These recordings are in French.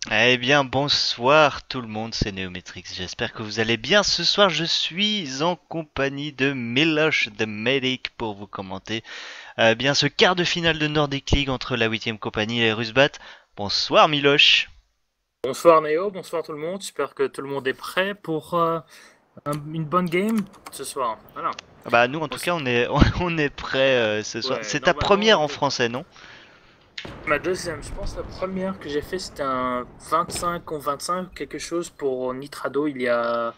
Eh bien, bonsoir tout le monde, c'est Neometrix. J'espère que vous allez bien. Ce soir, je suis en compagnie de Miloš the Medic pour vous commenter bien ce quart de finale de Nordic League entre la 8ème compagnie et les Rusbat. Bonsoir Miloš. Bonsoir Néo, bonsoir tout le monde. J'espère que tout le monde est prêt pour une bonne game ce soir. Voilà. Ah bah nous en On tout s- cas on est prêt ce soir. ouais, C'est ta première normalement, en français, non? ma deuxième, je pense la première que j'ai fait c'était un 25 ou 25, quelque chose pour Nitrado il y a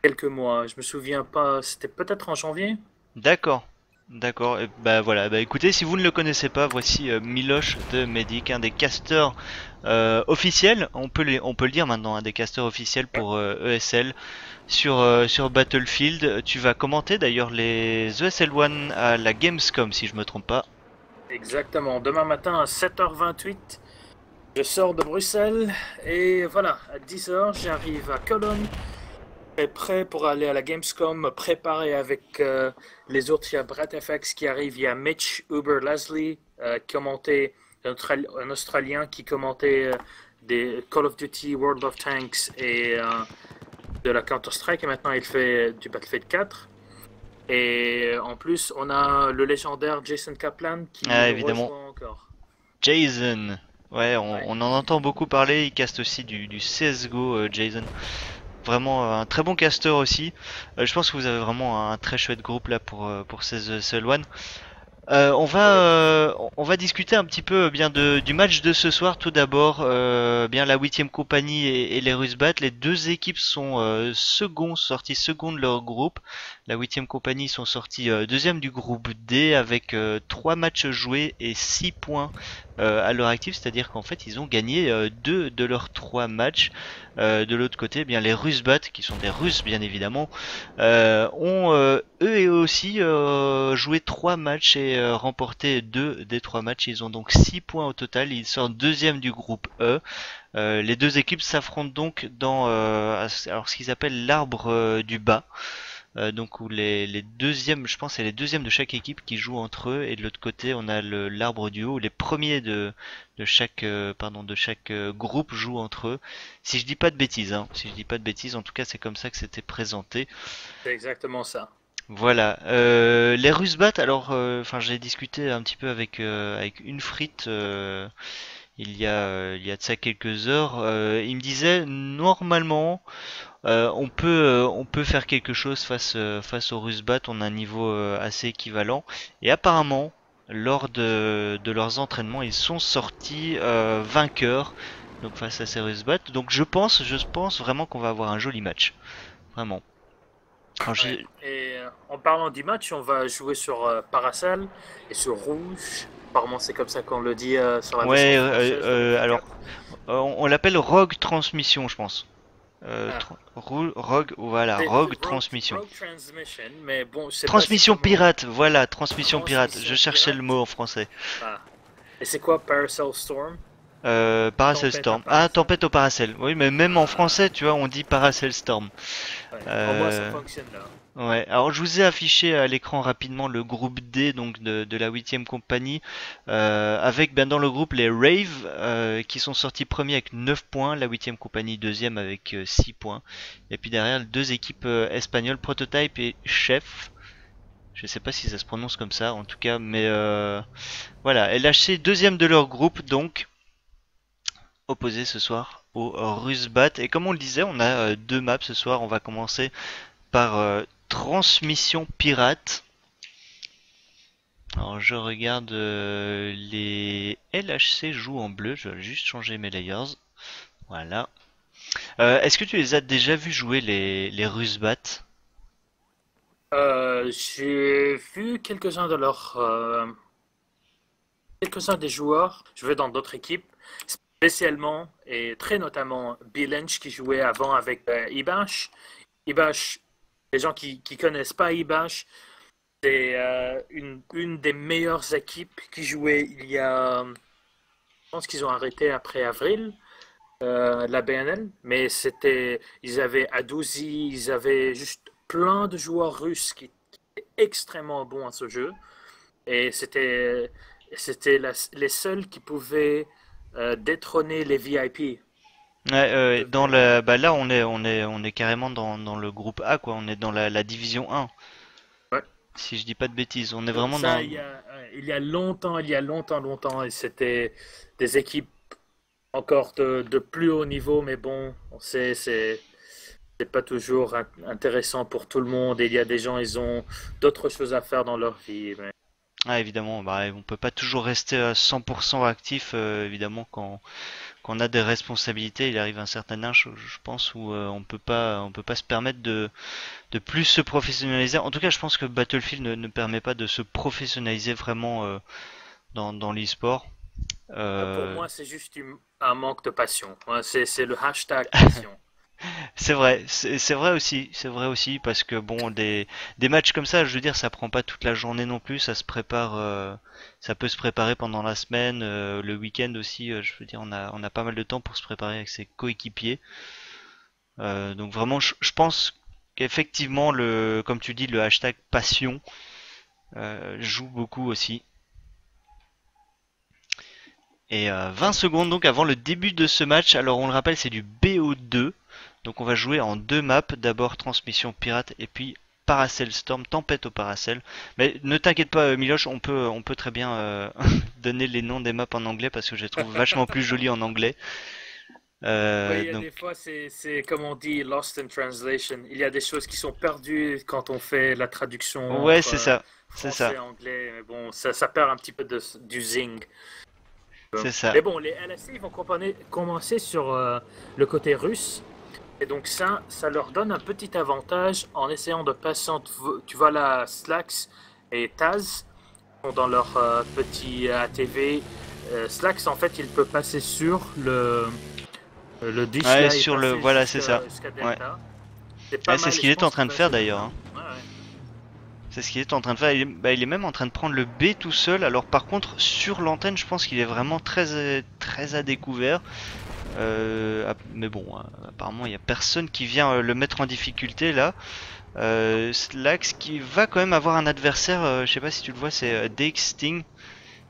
quelques mois. Je me souviens pas, c'était peut-être en janvier. D'accord. D'accord, et bah voilà, bah écoutez, si vous ne le connaissez pas, voici Miloš the Medic, un des casteurs officiels, on peut le dire maintenant, un des casteurs officiels Ouais, pour ESL sur Battlefield. Tu vas commenter d'ailleurs les ESL One à la Gamescom si je me trompe pas. exactement. Demain matin à 7h28, je sors de Bruxelles et voilà, à 10h, j'arrive à Cologne. Est prêt pour aller à la Gamescom, me préparer avec les autres. Il y a Brett FX qui arrive, il y a Mitch Uber Leslie, commenté, un Australien qui commentait des Call of Duty, World of Tanks et de la Counter-Strike. Et maintenant, il fait du Battlefield 4. Et en plus, on a le légendaire Jason Kaplan qui Ah nous évidemment, rejoint encore. Jason. Ouais, Ouais. on en entend beaucoup parler, il caste aussi du CSGO, Jason. Vraiment un très bon caster aussi. Je pense que vous avez vraiment un très chouette groupe là pour ces ESL One. Oui. On va discuter un petit peu bien du match de ce soir. Tout d'abord, bien la 8ème compagnie et les Rusbat. Les deux équipes sont sorties second de leur groupe. La 8ème compagnie sont sortis deuxième du groupe D avec 3 matchs joués et 6 points à l'heure active. C'est-à-dire qu'en fait, ils ont gagné 2 de leurs 3 matchs. De l'autre côté, eh bien les Rusbat, qui sont des Russes bien évidemment, ont eux et eux aussi joué 3 matchs et remporté 2 des 3 matchs. Ils ont donc 6 points au total. Ils sortent deuxième du groupe E. Les deux équipes s'affrontent donc dans alors ce qu'ils appellent l'arbre du bas. Donc où les deuxièmes, je pense, c'est les deuxièmes de chaque équipe qui jouent entre eux, et de l'autre côté on a l'arbre du haut où les premiers de chaque groupe jouent entre eux. Si je dis pas de bêtises, hein, si je dis pas de bêtises, en tout cas c'est comme ça que c'était présenté. C'est exactement ça. Voilà. Les Rusbat, alors, enfin, j'ai discuté un petit peu avec une frite il y a de ça quelques heures. Il me disait normalement on peut faire quelque chose face aux Rusbat. On a un niveau assez équivalent. Et apparemment, lors de leurs entraînements, ils sont sortis vainqueurs. Donc face à ces Rusbat. Donc je pense vraiment qu'on va avoir un joli match. Vraiment. Alors, Ouais. Et en parlant du match, on va jouer sur Paracel et sur Rouge. Apparemment, c'est comme ça qu'on le dit sur la version ouais, française de Battlefield alors 4. on l'appelle Rogue Transmission, je pense. Ah, Rogue, voilà, c'est Rogue Transmission. Rogue Transmission, mais bon, je sais pas c'est Transmission comment. pirate, voilà, transmission pirate. Je Transmission cherchais le pirate. mot en français. Ah. Et c'est quoi Paracel Storm? Paracel Tempête à Storm. Ah, Paracel? tempête au Paracel. Oui, mais même en français, Ah, tu vois, on dit Paracel Storm. ouais. Au moins, ça Euh, fonctionne là. Ouais, alors je vous ai affiché à l'écran rapidement le groupe D donc de la 8ème compagnie avec ben, dans le groupe les Rave qui sont sortis premiers avec 9 points, la 8ème compagnie deuxième avec 6 points, et puis derrière deux équipes espagnoles, Prototype et Chef. Je sais pas si ça se prononce comme ça en tout cas, mais voilà, LHC deuxième de leur groupe donc opposé ce soir au Rusbat. Et comme on le disait, on a deux maps ce soir. On va commencer par Transmission Pirate. Alors je regarde les LHC jouent en bleu, je vais juste changer mes layers. Voilà. Est-ce que tu les as déjà vus jouer les Rusbat? J'ai vu quelques-uns des joueurs jouer dans d'autres équipes, spécialement et très notamment Bill Lynch qui jouait avant avec Ibash. Ibash, les gens qui connaissent pas Ibash, c'est une des meilleures équipes qui jouait il y a, je pense qu'ils ont arrêté après avril, la BNL, mais ils avaient Adouzi, ils avaient juste plein de joueurs russes qui étaient extrêmement bons à ce jeu. Et c'était les seuls qui pouvaient détrôner les VIP. Dans le, bah là on est carrément dans le groupe A quoi, on est dans la division 1. Ouais. Si je dis pas de bêtises, on est Donc vraiment ça, dans. il y a longtemps, et c'était des équipes encore de plus haut niveau, mais bon, c'est pas toujours intéressant pour tout le monde. Et il y a des gens, ils ont d'autres choses à faire dans leur vie. Ah évidemment, bah on peut pas toujours rester à 100% actif évidemment quand on a des responsabilités, il arrive un certain âge, je pense, où on peut pas se permettre de plus se professionnaliser. En tout cas, je pense que Battlefield ne permet pas de se professionnaliser vraiment dans l'e-sport. Pour Euh, moi, c'est juste un manque de passion. Ouais, c'est le hashtag passion. c'est vrai aussi, parce que bon, des matchs comme ça, je veux dire, ça prend pas toute la journée non plus, ça se prépare, ça peut se préparer pendant la semaine, le week-end aussi, je veux dire, on a pas mal de temps pour se préparer avec ses coéquipiers. Donc vraiment, je pense qu'effectivement, comme tu dis, le hashtag passion joue beaucoup aussi. Et 20 secondes donc avant le début de ce match. Alors on le rappelle, c'est du BO2. Donc on va jouer en deux maps. D'abord Transmission Pirate et puis Paracel Storm, Tempête au Paracel. Mais ne t'inquiète pas, Miloche, on peut très bien donner les noms des maps en anglais parce que je les trouve vachement plus jolis en anglais. Oui, il y a Donc des fois, c'est comme on dit, lost in translation. Il y a des choses qui sont perdues quand on fait la traduction ouais, entre c'est ça, c'est français ça, et anglais. Mais bon, ça perd un petit peu du zing. c'est ça. Mais bon, les LSC, ils vont commencer sur le côté russe. Et donc ça leur donne un petit avantage en essayant de passer entre, tu vois là, Slax et Taz sont dans leur petit ATV. Slax, en fait, il peut passer sur le dish Ouais, là et sur le, passer voilà, c'est ça. jusqu'à Ouais. Delta. C'est pas Ouais, c'est mal ce et qu'il je est en pense train qu'il de va faire essayer de d'ailleurs, faire. hein. Ouais, ouais. C'est ce qu'il est en train de faire. Il est même en train de prendre le B tout seul. Alors par contre, sur l'antenne, je pense qu'il est vraiment très à découvert. Mais bon, apparemment, il n'y a personne qui vient le mettre en difficulté là. Slax qui va quand même avoir un adversaire, je sais pas si tu le vois, c'est DX Sting,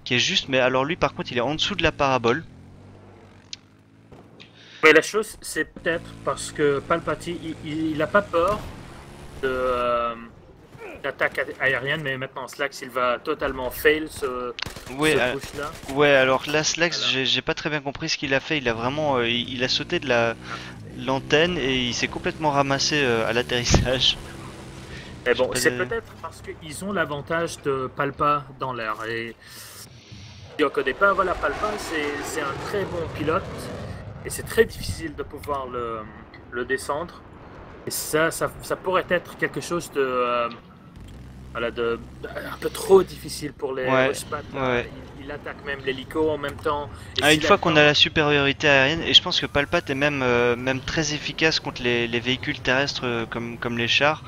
qui est juste, mais alors lui par contre, il est en dessous de la parabole. Mais la chose, c'est peut-être parce que Palpatine, il a pas peur de d'attaque aérienne, mais maintenant Slax, il va totalement fail Ouais, ce push-là. ouais, alors là, Slax, Voilà. j'ai pas très bien compris ce qu'il a fait. Il a vraiment, il a sauté de l'antenne et il s'est complètement ramassé à l'atterrissage. Mais Je sais bon, pas c'est peut-être parce qu'ils ont l'avantage de Palpa dans l'air. Et si on connaît pas, voilà, Palpa, c'est un très bon pilote. Et c'est très difficile de pouvoir le descendre. Et ça pourrait être quelque chose de, voilà, un peu trop difficile pour les Ouais, Russes. Là, ouais. il attaque même l'hélico en même temps. Et Ah, une s'il a le fois qu'on a temps, la supériorité aérienne, et je pense que Palpat est même très efficace contre les véhicules terrestres comme les chars.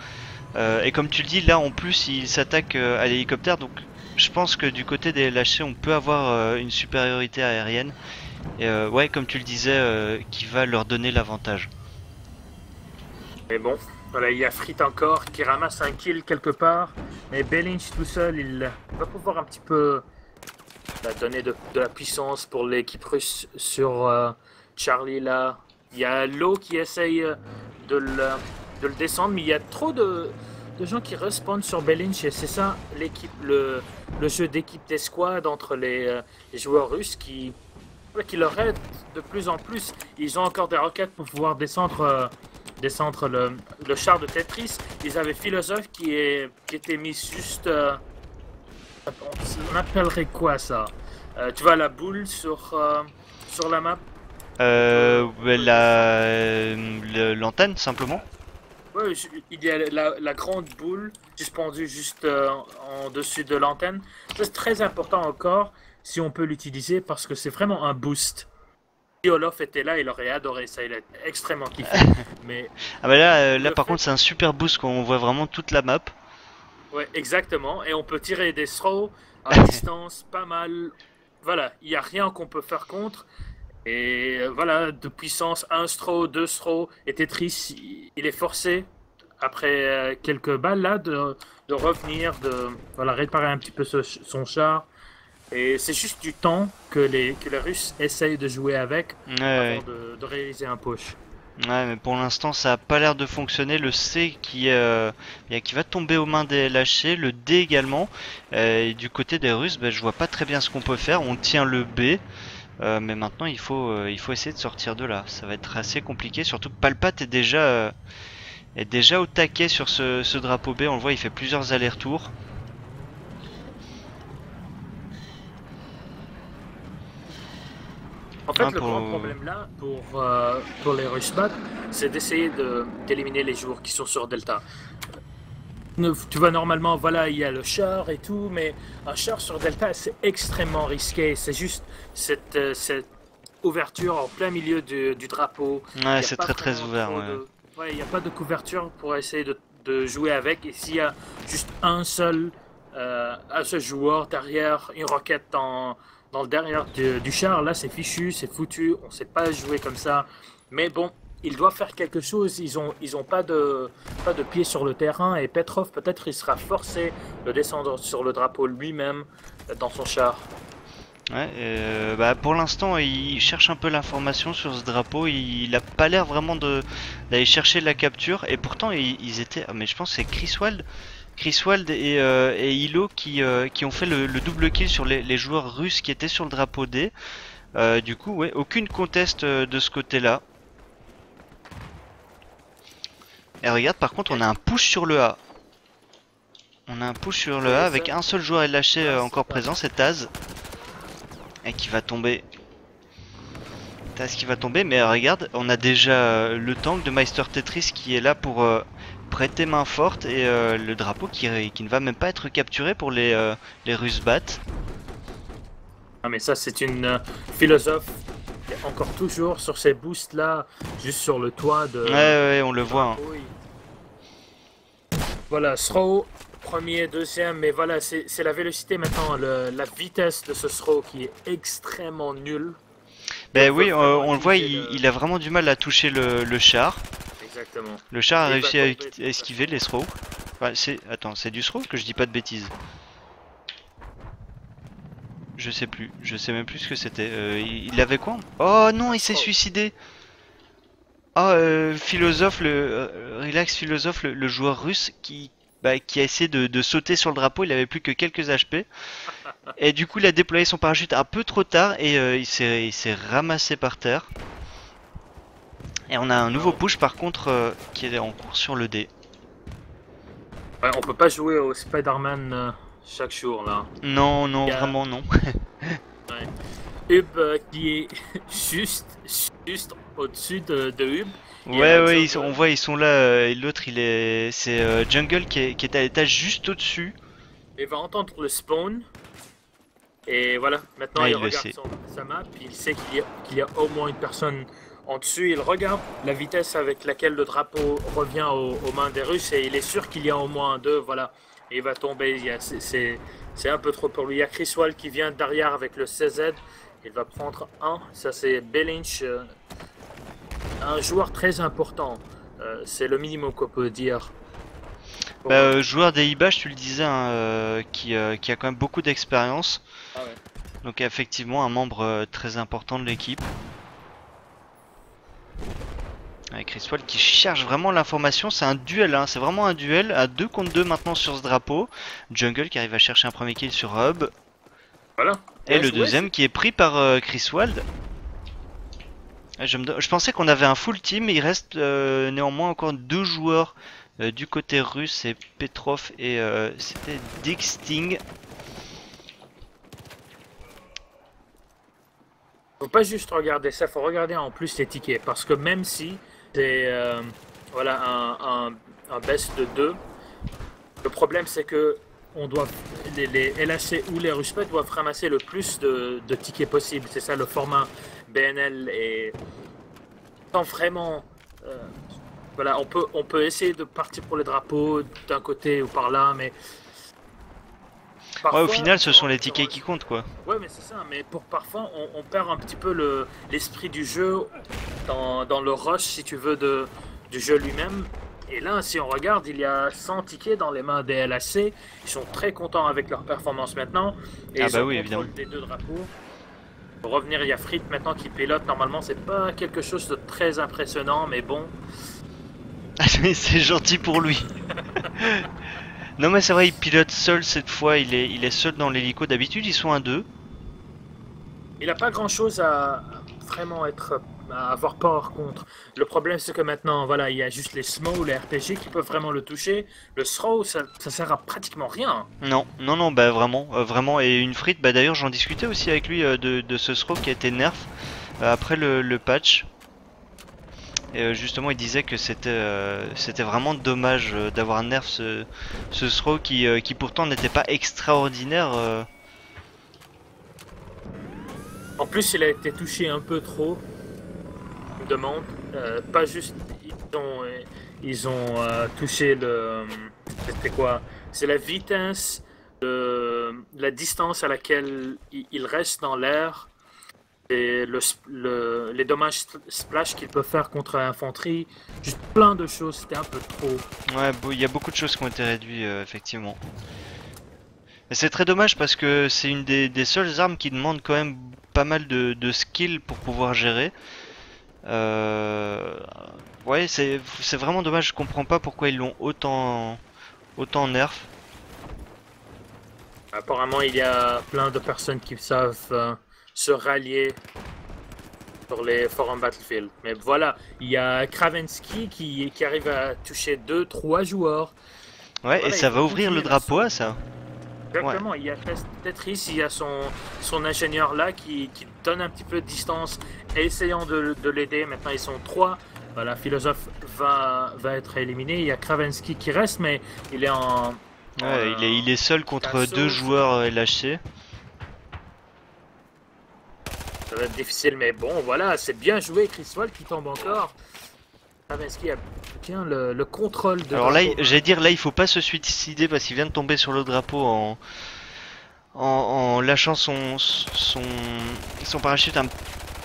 Et comme tu le dis, là en plus il s'attaque à l'hélicoptère, donc je pense que du côté des lâchers on peut avoir une supériorité aérienne. Et ouais, comme tu le disais, qui va leur donner l'avantage. mais bon, voilà, il y a Frit encore qui ramasse un kill quelque part. Mais Belinch tout seul, il va pouvoir un petit peu donner de la puissance pour l'équipe russe sur Charlie là. Il y a Low qui essaye de le, de le descendre, mais il y a trop de gens qui respawnent sur Belinch et c'est ça l'équipe, le jeu d'équipe d'escouade entre les joueurs russes qui leur aide de plus en plus. Ils ont encore des roquettes pour pouvoir descendre le char de Tetris. Ils avaient Philosophe qui était mis juste. On appellerait quoi ça? Tu vois la boule sur la map? On Ouais, peut descendre. l'antenne simplement. Ouais, il y a la grande boule suspendue juste en dessus de l'antenne. Ça, c'est très important encore si on peut l'utiliser parce que c'est vraiment un boost. Si Olof était là, il aurait adoré ça, il a extrêmement kiffé. Mais Ah bah là le par contre fait, c'est un super boost quand on voit vraiment toute la map. ouais, exactement, et on peut tirer des throws à distance, pas mal. Voilà, il n'y a rien qu'on peut faire contre. Et voilà, de puissance, un throw, deux throws, et Tetris, il est forcé, après quelques balles là, de revenir, de voilà, réparer un petit peu son char. Et c'est juste du temps que les Russes essayent de jouer avec Ouais, avant ouais. de réaliser un push. Ouais, mais pour l'instant, ça a pas l'air de fonctionner. Le C bien, qui va tomber aux mains des lâchés, le D également. Et du côté des Russes, je vois pas très bien ce qu'on peut faire. On tient le B, mais maintenant il faut essayer de sortir de là. Ça va être assez compliqué, surtout que Palpat est déjà au taquet sur ce drapeau B. On le voit, il fait plusieurs allers-retours. En fait, Hein, le grand problème là pour les Rushbat, c'est d'essayer d'éliminer les joueurs qui sont sur Delta. Tu vois, normalement, voilà, il y a le char et tout, mais un char sur Delta, c'est extrêmement risqué. C'est juste cette ouverture en plein milieu du drapeau. Ouais, Il n'y a c'est pas très très vraiment ouvert. trop Ouais. de. Ouais, il n'y a pas de couverture pour essayer de jouer avec. Et s'il y a juste un seul joueur derrière une roquette dans le derrière du char, là, c'est fichu, c'est foutu. On ne sait pas jouer comme ça. Mais bon, ils doivent faire quelque chose. Ils ont pas de pied sur le terrain. Et Petrov, peut-être, il sera forcé de descendre sur le drapeau lui-même dans son char. Ouais, pour l'instant, il cherche un peu l'information sur ce drapeau. Il a pas l'air vraiment d'aller chercher la capture. Et pourtant, ils étaient. Ah, mais je pense que c'est Chris Wald et Hilo qui ont fait le double kill sur les joueurs russes qui étaient sur le drapeau D. Du coup, ouais, aucune conteste de ce côté-là. Et regarde, par contre, on a un push sur le A. On a un push sur le Oui, A ça, avec un seul joueur lâché ça, encore c'est pas. présent, c'est Taz. Et qui va tomber. Taz qui va tomber, mais regarde, on a déjà le tank de Meister Tetris qui est là pour prêter main forte et le drapeau qui ne va même pas être capturé pour les Russes bat. Ah, mais ça, c'est une philosophe qui est encore toujours sur ces boosts là, juste sur le toit Ouais, ouais, on le du voit. Hein. drapeau. Voilà, throw, premier, deuxième, mais voilà, c'est la vélocité maintenant, la vitesse de ce throw qui est extrêmement nulle. Ben On veut oui, vraiment on le voit, utiliser le. il a vraiment du mal à toucher le char. Exactement. Le char a Et il va réussi à tomber de toute esquiver façon. les throws. Enfin, attends, c'est du throw que je dis pas de bêtises. Je sais plus, je sais même plus ce que c'était. Il avait quoi? Oh non, il s'est Throw. suicidé. Oh, philosophe, relax philosophe, le joueur russe qui a essayé de sauter sur le drapeau. Il avait plus que quelques HP. Et du coup, il a déployé son parachute un peu trop tard et il s'est ramassé par terre. Et on a un nouveau Non. push par contre qui est en cours sur le D. Ouais, on peut pas jouer au Spider-Man chaque jour là. Non, non, Il y a vraiment non. ouais, Hub qui est juste au-dessus de Hub. Il y Ouais, a ouais, on Jungle. voit, ils sont là. Et l'autre, c'est Jungle qui est à l'étage juste au-dessus. Il va entendre le spawn. Et voilà, maintenant Ah, il il le regarde sait. sa map, il sait qu'il y a au moins une personne en dessus. Il regarde la vitesse avec laquelle le drapeau revient aux mains des Russes et il est sûr qu'il y a au moins deux. Voilà, et il va tomber. C'est un peu trop pour lui. Il y a Chris Wall qui vient derrière avec le CZ. Il va prendre un. Ça, c'est Belinch, un joueur très important. C'est le minimum qu'on peut dire. Joueur des Ibash, tu le disais, hein, qui a quand même beaucoup d'expérience. Ah ouais. Donc effectivement un membre très important de l'équipe. Avec Chris Wall qui cherche vraiment l'information, c'est un duel, hein. C'est vraiment un duel à 2 contre 2 maintenant sur ce drapeau. Jungle qui arrive à chercher un premier kill sur Hub. Voilà. Et Bien le joué, deuxième qui est pris par Chris Wald. Je pensais qu'on avait un full team, il reste néanmoins encore deux joueurs du côté russe, c'est Petrov et c'était Dick Sting. Faut pas juste regarder ça, faut regarder en plus les tickets. Parce que même si c'est voilà, un best de 2, le problème c'est que on doit, les LHC ou les Ruspet doivent ramasser le plus de tickets possible. C'est ça le format BNL. Et sans vraiment. euh, voilà, on peut essayer de partir pour les drapeaux d'un côté ou par là, mais Ouais, au parfois, final ce sont les tickets qui comptent quoi. ouais, mais c'est ça. Mais pour parfois, on perd un petit peu l'esprit du jeu dans le rush, si tu veux, du jeu lui-même. Et là, si on regarde, il y a 100 tickets dans les mains des LHC. Ils sont très contents avec leur performance maintenant. Et Ah ils bah ont oui, le évidemment. contrôle des deux drapeaux. Pour revenir, il y a Frit maintenant qui pilote. Normalement, c'est pas quelque chose de très impressionnant, mais bon. C'est gentil pour lui. Non mais c'est vrai, il pilote seul cette fois, il est seul dans l'hélico. D'habitude ils sont à deux. Il n'a pas grand chose à vraiment à avoir peur contre. Le problème, c'est que maintenant, voilà, il y a juste les SMO, les RPG qui peuvent vraiment le toucher. Le throw, ça sert à pratiquement rien. Non, non, non, bah vraiment, vraiment. Et une frite, bah d'ailleurs j'en discutais aussi avec lui de ce throw qui a été nerf après le patch. Et justement il disait que c'était vraiment dommage d'avoir nerf ce throw qui pourtant n'était pas extraordinaire. En plus, il a été touché un peu trop. Une demande. Pas juste. Ils ont touché le. C'était quoi? C'est la vitesse, la distance à laquelle il reste dans l'air. Et les dommages splash qu'il peut faire contre l'infanterie, juste plein de choses, c'était un peu trop. Ouais, il y a beaucoup de choses qui ont été réduites effectivement. Et c'est très dommage parce que c'est une des seules armes qui demande quand même pas mal de skill pour pouvoir gérer. Ouais, c'est vraiment dommage, je comprends pas pourquoi ils l'ont autant nerf. Apparemment, il y a plein de personnes qui savent se rallier sur les forums Battlefield. Mais voilà, il y a Kravensky qui arrive à toucher 2-3 joueurs. Ouais, Voilà, et ça il va faut ouvrir le continuer drapeau à l'assaut. ça. Exactement, il y a Tetris, il y a son ingénieur là qui donne un petit peu de distance, essayant de l'aider. Maintenant ils sont 3. Voilà, Philosophe va être éliminé. Il y a Kravensky qui reste, mais il est en. Ouais, il est seul contre assaut. deux joueurs LHC. Ça va être difficile, mais bon, voilà, c'est bien joué. Criswell qui tombe encore. Kravensky a bien le contrôle de. Alors là, drapeau. j'allais dire, là il faut pas se suicider parce qu'il vient de tomber sur le drapeau en lâchant son parachute un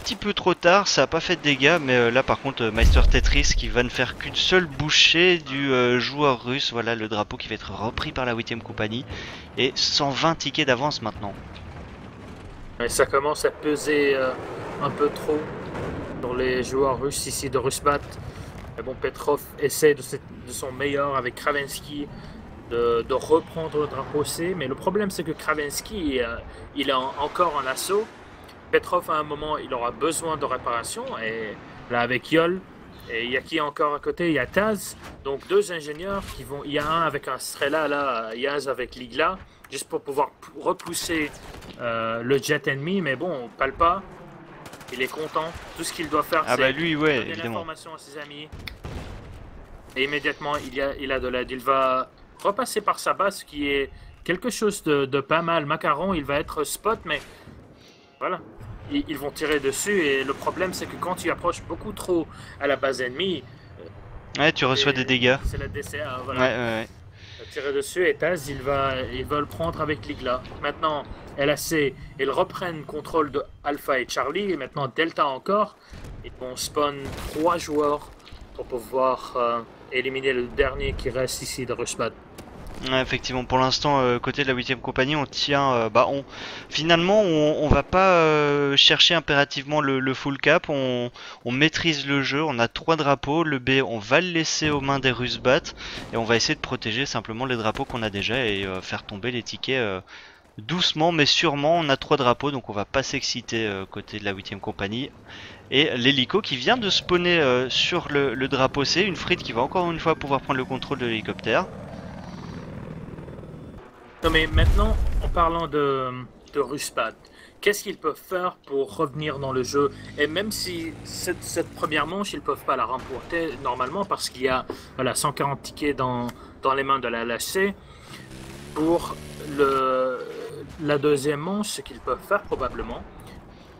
petit peu trop tard, ça a pas fait de dégâts, mais là par contre Meister Tetris qui va ne faire qu'une seule bouchée du joueur russe, voilà le drapeau qui va être repris par la 8ème compagnie, et 120 tickets d'avance maintenant. Mais ça commence à peser un peu trop sur les joueurs russes ici de Russbat. Mais bon, Petrov essaie de son meilleur avec Kravensky de reprendre le drapeau C, mais le problème c'est que Kravensky il est encore en assaut. Petrov à un moment il aura besoin de réparation, et là avec Yol, et il y a qui encore à côté? Il y a Taz, donc deux ingénieurs qui vont, il y a un avec un Strela là, Yaz avec Ligla, juste pour pouvoir repousser le jet ennemi, mais bon, on parle pas. Il est content, tout ce qu'il doit faire Ah c'est bah lui ouais donner évidemment. l'information à ses amis. Et immédiatement il a de l'aide, il va repasser par sa base qui est quelque chose de pas mal. Macaron, il va être spot, mais voilà, ils vont tirer dessus, et le problème c'est que quand tu approches beaucoup trop à la base ennemie, Ouais, tu reçois des dégâts. c'est la DCA, Ouais, voilà. ouais. Tirer dessus, et Taz il va le prendre avec Ligla. Maintenant LAC, ils reprennent contrôle de Alpha et Charlie, et maintenant Delta encore. Ils vont spawn 3 joueurs pour pouvoir éliminer le dernier qui reste ici de Rushbat. Ouais, effectivement, pour l'instant, côté de la 8ème compagnie, on tient. Finalement, on va pas chercher impérativement le full cap. On maîtrise le jeu. On a 3 drapeaux. Le B, on va le laisser aux mains des Russbat. Et on va essayer de protéger simplement les drapeaux qu'on a déjà et faire tomber les tickets doucement mais sûrement. On a 3 drapeaux, donc on va pas s'exciter côté de la 8ème compagnie. Et l'hélico qui vient de spawner sur le drapeau C. Une frite qui va encore une fois pouvoir prendre le contrôle de l'hélicoptère. Non, mais maintenant, en parlant de Rushbat, qu'est-ce qu'ils peuvent faire pour revenir dans le jeu? Et même si cette première manche, ils peuvent pas la remporter normalement parce qu'il y a 140 tickets dans les mains de la LHC, pour la deuxième manche, ce qu'ils peuvent faire probablement,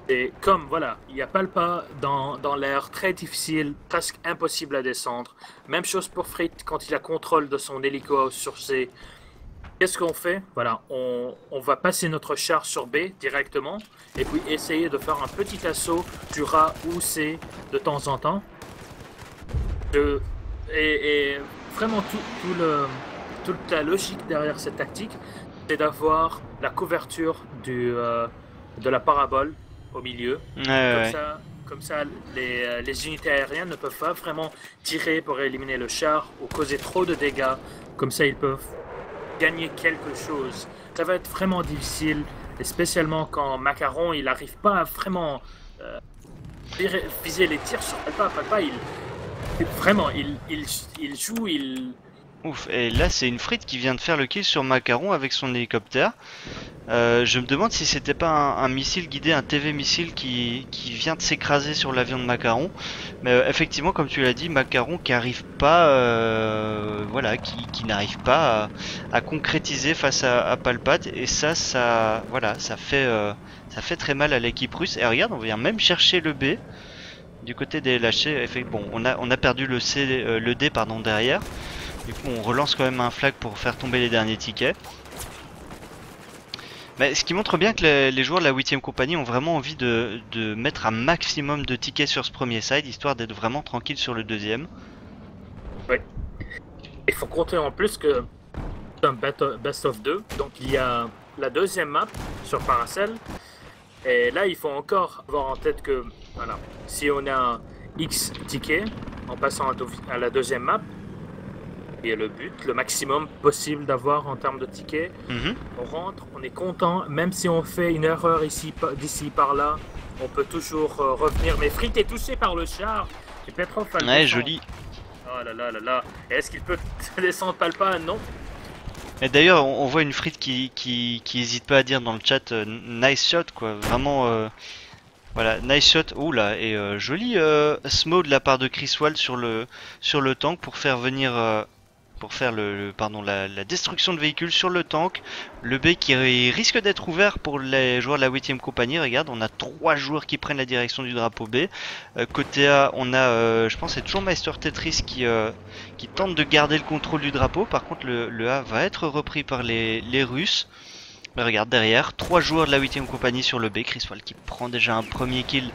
et comme il n'y a pas le pas dans l'air, très difficile, presque impossible à descendre. Même chose pour Frit quand il a contrôle de son hélico sur C. Qu'est-ce qu'on fait? Voilà, on va passer notre char sur B directement, et puis essayer de faire un petit assaut du rat ou C de temps en temps. et vraiment toute la logique derrière cette tactique, c'est d'avoir la couverture de la parabole au milieu. Ouais, ouais. Comme ça les unités aériennes ne peuvent pas vraiment tirer pour éliminer le char ou causer trop de dégâts. Comme ça, ils peuvent gagner quelque chose. Ça va être vraiment difficile, et spécialement quand Macaron, il n'arrive pas à vraiment viser les tirs sur Palpa. Palpa, il joue, Ouf, et là c'est une frite qui vient de faire le kill sur Macaron avec son hélicoptère. Je me demande si c'était pas un missile guidé, un TV missile qui vient de s'écraser sur l'avion de Macaron. Mais effectivement, comme tu l'as dit, Macaron qui arrive pas, voilà, qui n'arrive pas à concrétiser face à Palpate. Et voilà, ça fait très mal à l'équipe russe. Et regarde, on vient même chercher le B du côté des lâchés. Bon, on a perdu le D pardon derrière. Du coup, on relance quand même un flag pour faire tomber les derniers tickets. Mais ce qui montre bien que les joueurs de la 8ème compagnie ont vraiment envie de mettre un maximum de tickets sur ce premier side, histoire d'être vraiment tranquille sur le deuxième. Oui. Il faut compter en plus que c'est un best of 2, donc il y a la deuxième map sur Paracel. Et là, il faut encore avoir en tête que voilà, si on a un X tickets en passant à la deuxième map, et le but, le maximum possible d'avoir en termes de tickets. On rentre, on est content, même si on fait une erreur d'ici par là, on peut toujours revenir. Mais Frit est touché par le char. Et Petrov va le Ouais, descendre. joli. Oh là là là là. Est-ce qu'il peut descendre Palpa? Non. Et d'ailleurs, on voit une frite qui hésite pas à dire dans le chat nice shot, quoi. Vraiment, voilà, nice shot. Ouh là, et joli smoke de la part de Chris Wall sur le tank pour faire venir. Pour faire la destruction de véhicules sur le tank. Le B qui risque d'être ouvert pour les joueurs de la 8ème compagnie. Regarde, on a 3 joueurs qui prennent la direction du drapeau B. Côté A, on a, je pense, c'est toujours Meister Tetris qui tente de garder le contrôle du drapeau. Par contre, le A va être repris par les Russes. Mais regarde, derrière, 3 joueurs de la 8ème compagnie sur le B. Chris Wall qui prend déjà un premier kill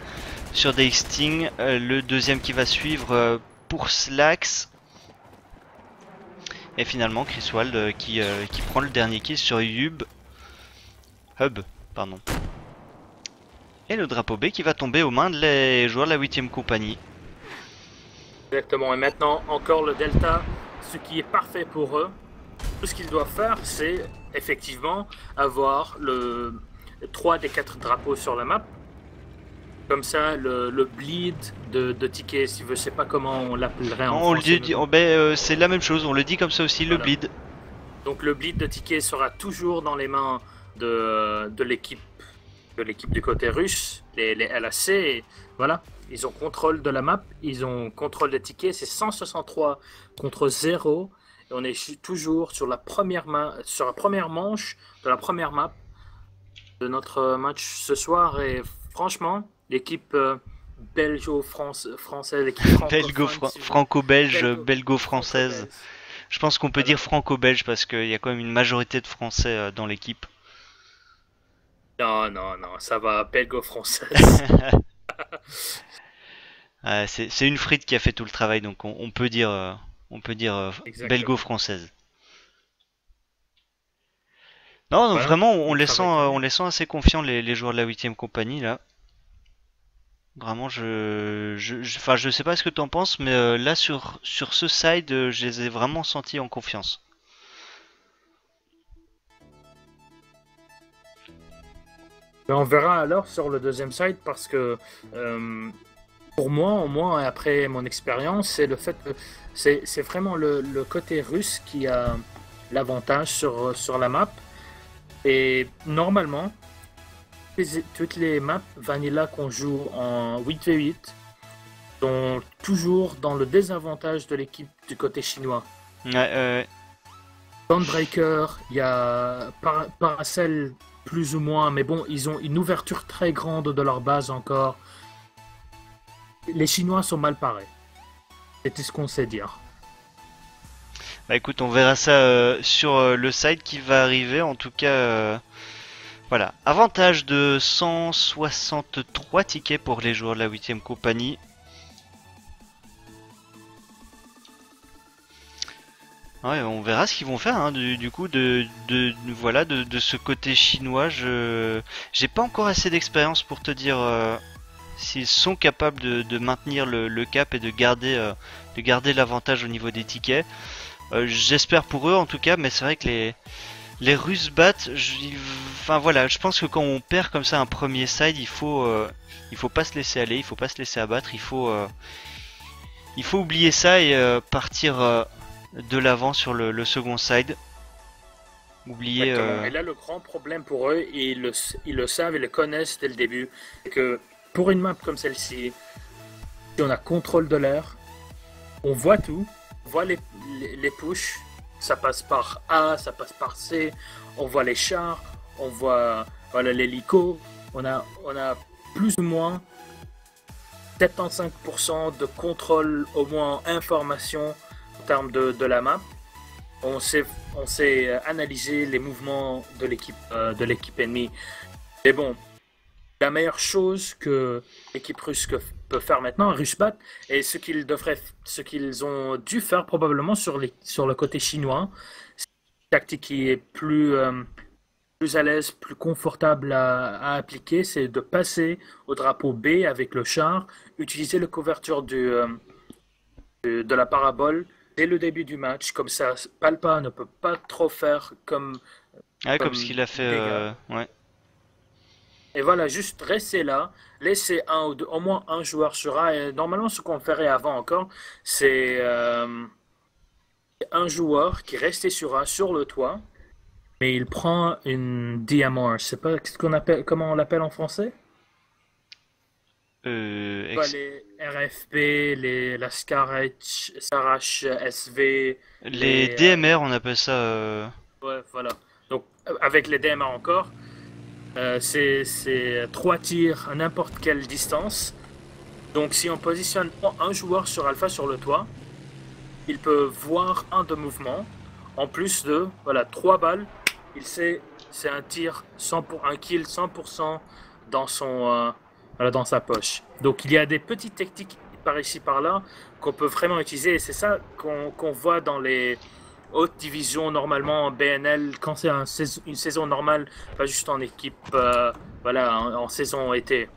sur Sting. Le deuxième qui va suivre pour Slax. Et finalement Chris Wald qui prend le dernier kill sur Hub. Pardon. Et le drapeau B qui va tomber aux mains des joueurs de la 8ème compagnie. Exactement, et maintenant encore le Delta, ce qui est parfait pour eux. Tout ce qu'ils doivent faire, c'est effectivement avoir 3 des 4 drapeaux sur la map. Comme ça, le bleed de tickets, si je ne sais pas comment on l'appellerait en français. C'est la même chose, on le dit comme ça aussi, voilà. Le bleed. Donc le bleed de tickets sera toujours dans les mains de l'équipe du côté russe, les LAC. Et voilà, ils ont contrôle de la map, ils ont contrôle des tickets, c'est 163 contre 0. Et on est toujours sur la première manche de la première map de notre match ce soir. Et franchement, l'équipe belgo-française, franco-belge, belgo-française. Je pense qu'on peut dire franco-belge parce qu'il y a quand même une majorité de Français dans l'équipe. Non, ça va, belgo-française. C'est une frite qui a fait tout le travail, donc on peut dire, belgo-française. Non, donc vraiment, on les sent assez confiants les joueurs de la 8ème compagnie là. Vraiment, je sais pas ce que t'en penses, mais là sur ce side, je les ai vraiment sentis en confiance. On verra alors sur le deuxième side parce que pour moi, au moins après mon expérience, c'est le fait que c'est vraiment le côté russe qui a l'avantage sur la map. Et normalement, toutes les maps Vanilla qu'on joue en 8v8 sont toujours dans le désavantage de l'équipe du côté chinois. Dawnbreaker, il y a Paracel plus ou moins, mais bon, ils ont une ouverture très grande de leur base encore. Les Chinois sont mal parés. C'est ce qu'on sait dire. Bah écoute, on verra ça sur le site qui va arriver. En tout cas, voilà. Avantage de 163 tickets pour les joueurs de la 8ème compagnie. Ouais, on verra ce qu'ils vont faire hein, du coup voilà de ce côté chinois. J'ai pas encore assez d'expérience pour te dire s'ils sont capables de maintenir le cap et de garder l'avantage au niveau des tickets. J'espère pour eux en tout cas, mais c'est vrai que les Russes battent. Enfin voilà, je pense que quand on perd comme ça un premier side, il faut pas se laisser aller, il faut pas se laisser abattre, il faut oublier ça et partir de l'avant sur le second side. Oublier. Exactement. Et là, le grand problème pour eux, ils le savent, ils le connaissent dès le début, c'est que pour une map comme celle-ci, si on a contrôle de l'air, on voit tout, on voit les pushs, ça passe par A, ça passe par C, on voit les chars, on voit voilà, l'hélico, on a plus ou moins 75% de contrôle, au moins information en termes de la map. On sait analyser les mouvements de l'équipe ennemie. Mais bon, la meilleure chose que l'équipe russe peut faire maintenant, Russbat, et ce qu'ils ont dû faire probablement sur le côté chinois, c'est une tactique qui est plus à l'aise, plus confortable à appliquer, c'est de passer au drapeau B avec le char, utiliser la couverture de la parabole dès le début du match, comme ça Palpa ne peut pas trop faire comme comme ce qu'il a fait. Ouais. Et voilà, juste rester là, laisser au moins un joueur sur A. Et normalement, ce qu'on ferait avant encore, c'est un joueur qui restait sur A, sur le toit, mais il prend une DMR. C'est pas ce qu'on appelle, comment on l'appelle en français? Les RFP, la Scarache SV. Les DMR, on appelle ça. Ouais, voilà. Donc, avec les DMR encore, c'est 3 tirs à n'importe quelle distance. Donc, si on positionne un joueur sur Alpha sur le toit, il peut voir un de mouvement. En plus de, voilà, 3 balles, il sait, c'est un tir, un kill 100% dans dans sa poche. Donc il y a des petites techniques par ici par là qu'on peut vraiment utiliser et c'est ça qu'on voit dans les hautes divisions normalement en BNL quand c'est une saison normale, pas juste en équipe voilà en saison été.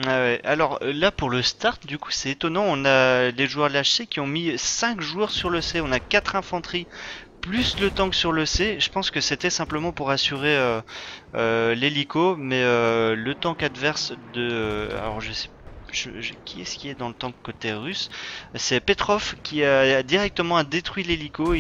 Ah ouais. Alors là pour le start du coup c'est étonnant, on a les joueurs lâchés qui ont mis 5 joueurs sur le C, on a 4 infanteries plus le tank sur le C. Je pense que c'était simplement pour assurer l'hélico, mais le tank adverse alors je sais qui est-ce qui est dans le tank côté russe? C'est Petrov qui a directement détruit l'hélico.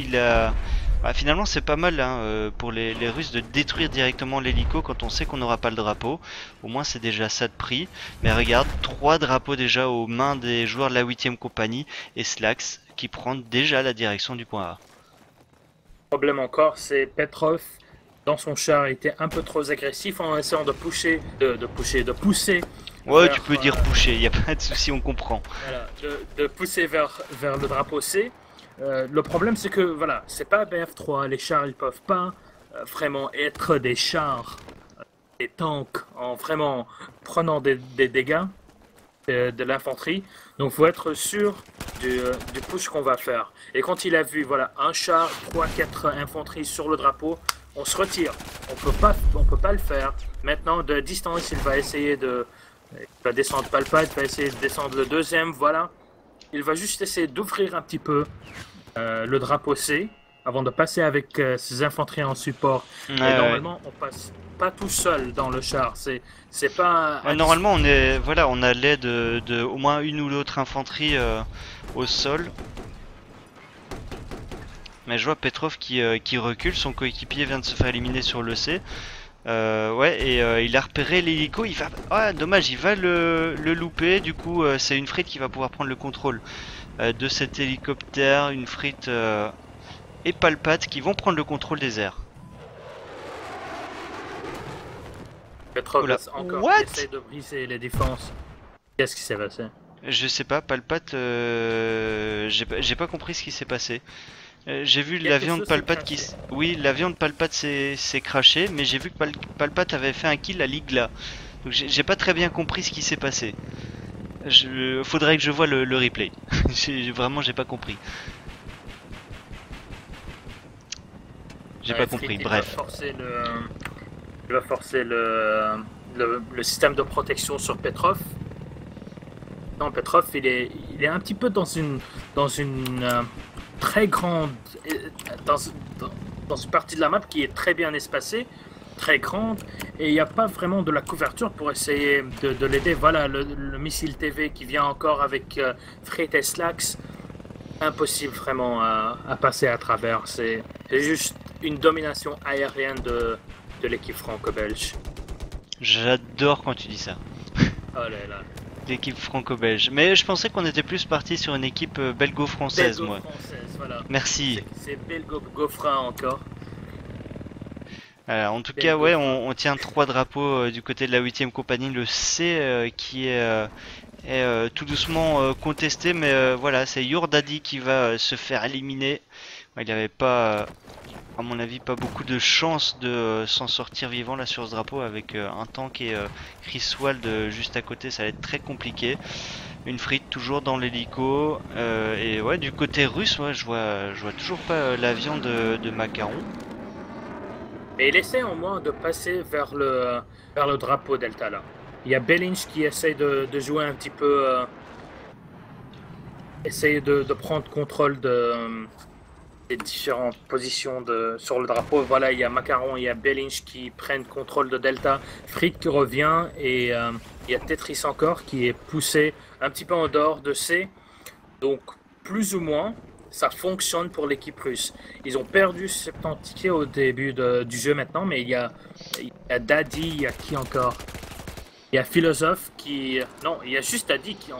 Finalement c'est pas mal hein, pour les Russes de détruire directement l'hélico quand on sait qu'on n'aura pas le drapeau. Au moins c'est déjà ça de prix. Mais regarde, 3 drapeaux déjà aux mains des joueurs de la 8ème compagnie et Slax qui prend déjà la direction du point A. Le problème encore, c'est Petrov dans son char était un peu trop agressif en essayant de pousser. Ouais, tu peux dire pusher, y a pas de souci, on comprend. Voilà, de pousser vers le drapeau C. Le problème, c'est que voilà, c'est pas BF3, les chars ils peuvent pas vraiment être des chars, des tanks en vraiment prenant des dégâts de l'infanterie. Donc faut être sûr du push qu'on va faire. Et quand il a vu voilà un char, 3-4 infanteries sur le drapeau, on se retire. On peut pas le faire. Maintenant de distance, il va essayer il va descendre Palpa, il va essayer de descendre le deuxième, voilà. Il va juste essayer d'ouvrir un petit peu le drapeau C avant de passer avec ses infanteries en support. Et normalement, on passe pas tout seul dans le char. C'est pas. Normalement, on a l'aide de au moins une ou l'autre infanterie au sol. Mais je vois Petrov qui recule. Son coéquipier vient de se faire éliminer sur le C. Il a repéré l'hélico. Dommage, il va le louper. Du coup, c'est une frite qui va pouvoir prendre le contrôle de cet hélicoptère. Une frite et Palpat qui vont prendre le contrôle des airs. Petrov encore essaie de briser les défenses. Qu'est-ce qui s'est passé? Je sais pas, Palpat, j'ai pas compris ce qui s'est passé. J'ai vu l'avion de Palpat qui... Oui, l'avion de Palpat s'est craché, mais j'ai vu que Palpat avait fait un kill à l'Igla. Donc j'ai pas très bien compris ce qui s'est passé. Faudrait que je voie le replay. Vraiment, j'ai pas compris. J'ai pas compris, bref. Il va forcer le système de protection sur Petrov. Non, Petrov, il est un petit peu dans une très grande... Dans une partie de la map qui est très bien espacée, très grande, et il n'y a pas vraiment de la couverture pour essayer de l'aider. Voilà, le missile TV qui vient encore avec Freight et Slacks. Impossible vraiment à passer à travers. C'est juste une domination aérienne de l'équipe franco-belge. J'adore quand tu dis ça. Oh là là. L'équipe franco-belge. Mais je pensais qu'on était plus parti sur une équipe belgo-française, moi. Voilà. Merci. C'est belgo-gaufrin encore. En tout cas, ouais, on tient 3 drapeaux du côté de la 8ème compagnie. Le C qui est tout doucement contesté, mais voilà, c'est Yourdadi qui va se faire éliminer. Il n'avait pas, à mon avis, pas beaucoup de chance de s'en sortir vivant là sur ce drapeau avec un tank et Chris Wald juste à côté. Ça va être très compliqué. Une frite toujours dans l'hélico et ouais, du côté russe, ouais, je vois toujours pas l'avion de Macaron. Mais il essaie au moins de passer vers le drapeau Delta là. Il y a Bellinch qui essaie de jouer un petit peu, essayer de prendre contrôle des différentes positions sur le drapeau. Voilà, il y a Macaron, il y a Bellinch qui prennent contrôle de Delta. Frick qui revient et il y a Tetris encore qui est poussé un petit peu en dehors de C. Donc plus ou moins, ça fonctionne pour l'équipe russe. Ils ont perdu 70 tickets au début du jeu maintenant, mais il y a Daddy, il y a qui encore? Il y a Philosophe qui... Non, il y a juste Daddy qui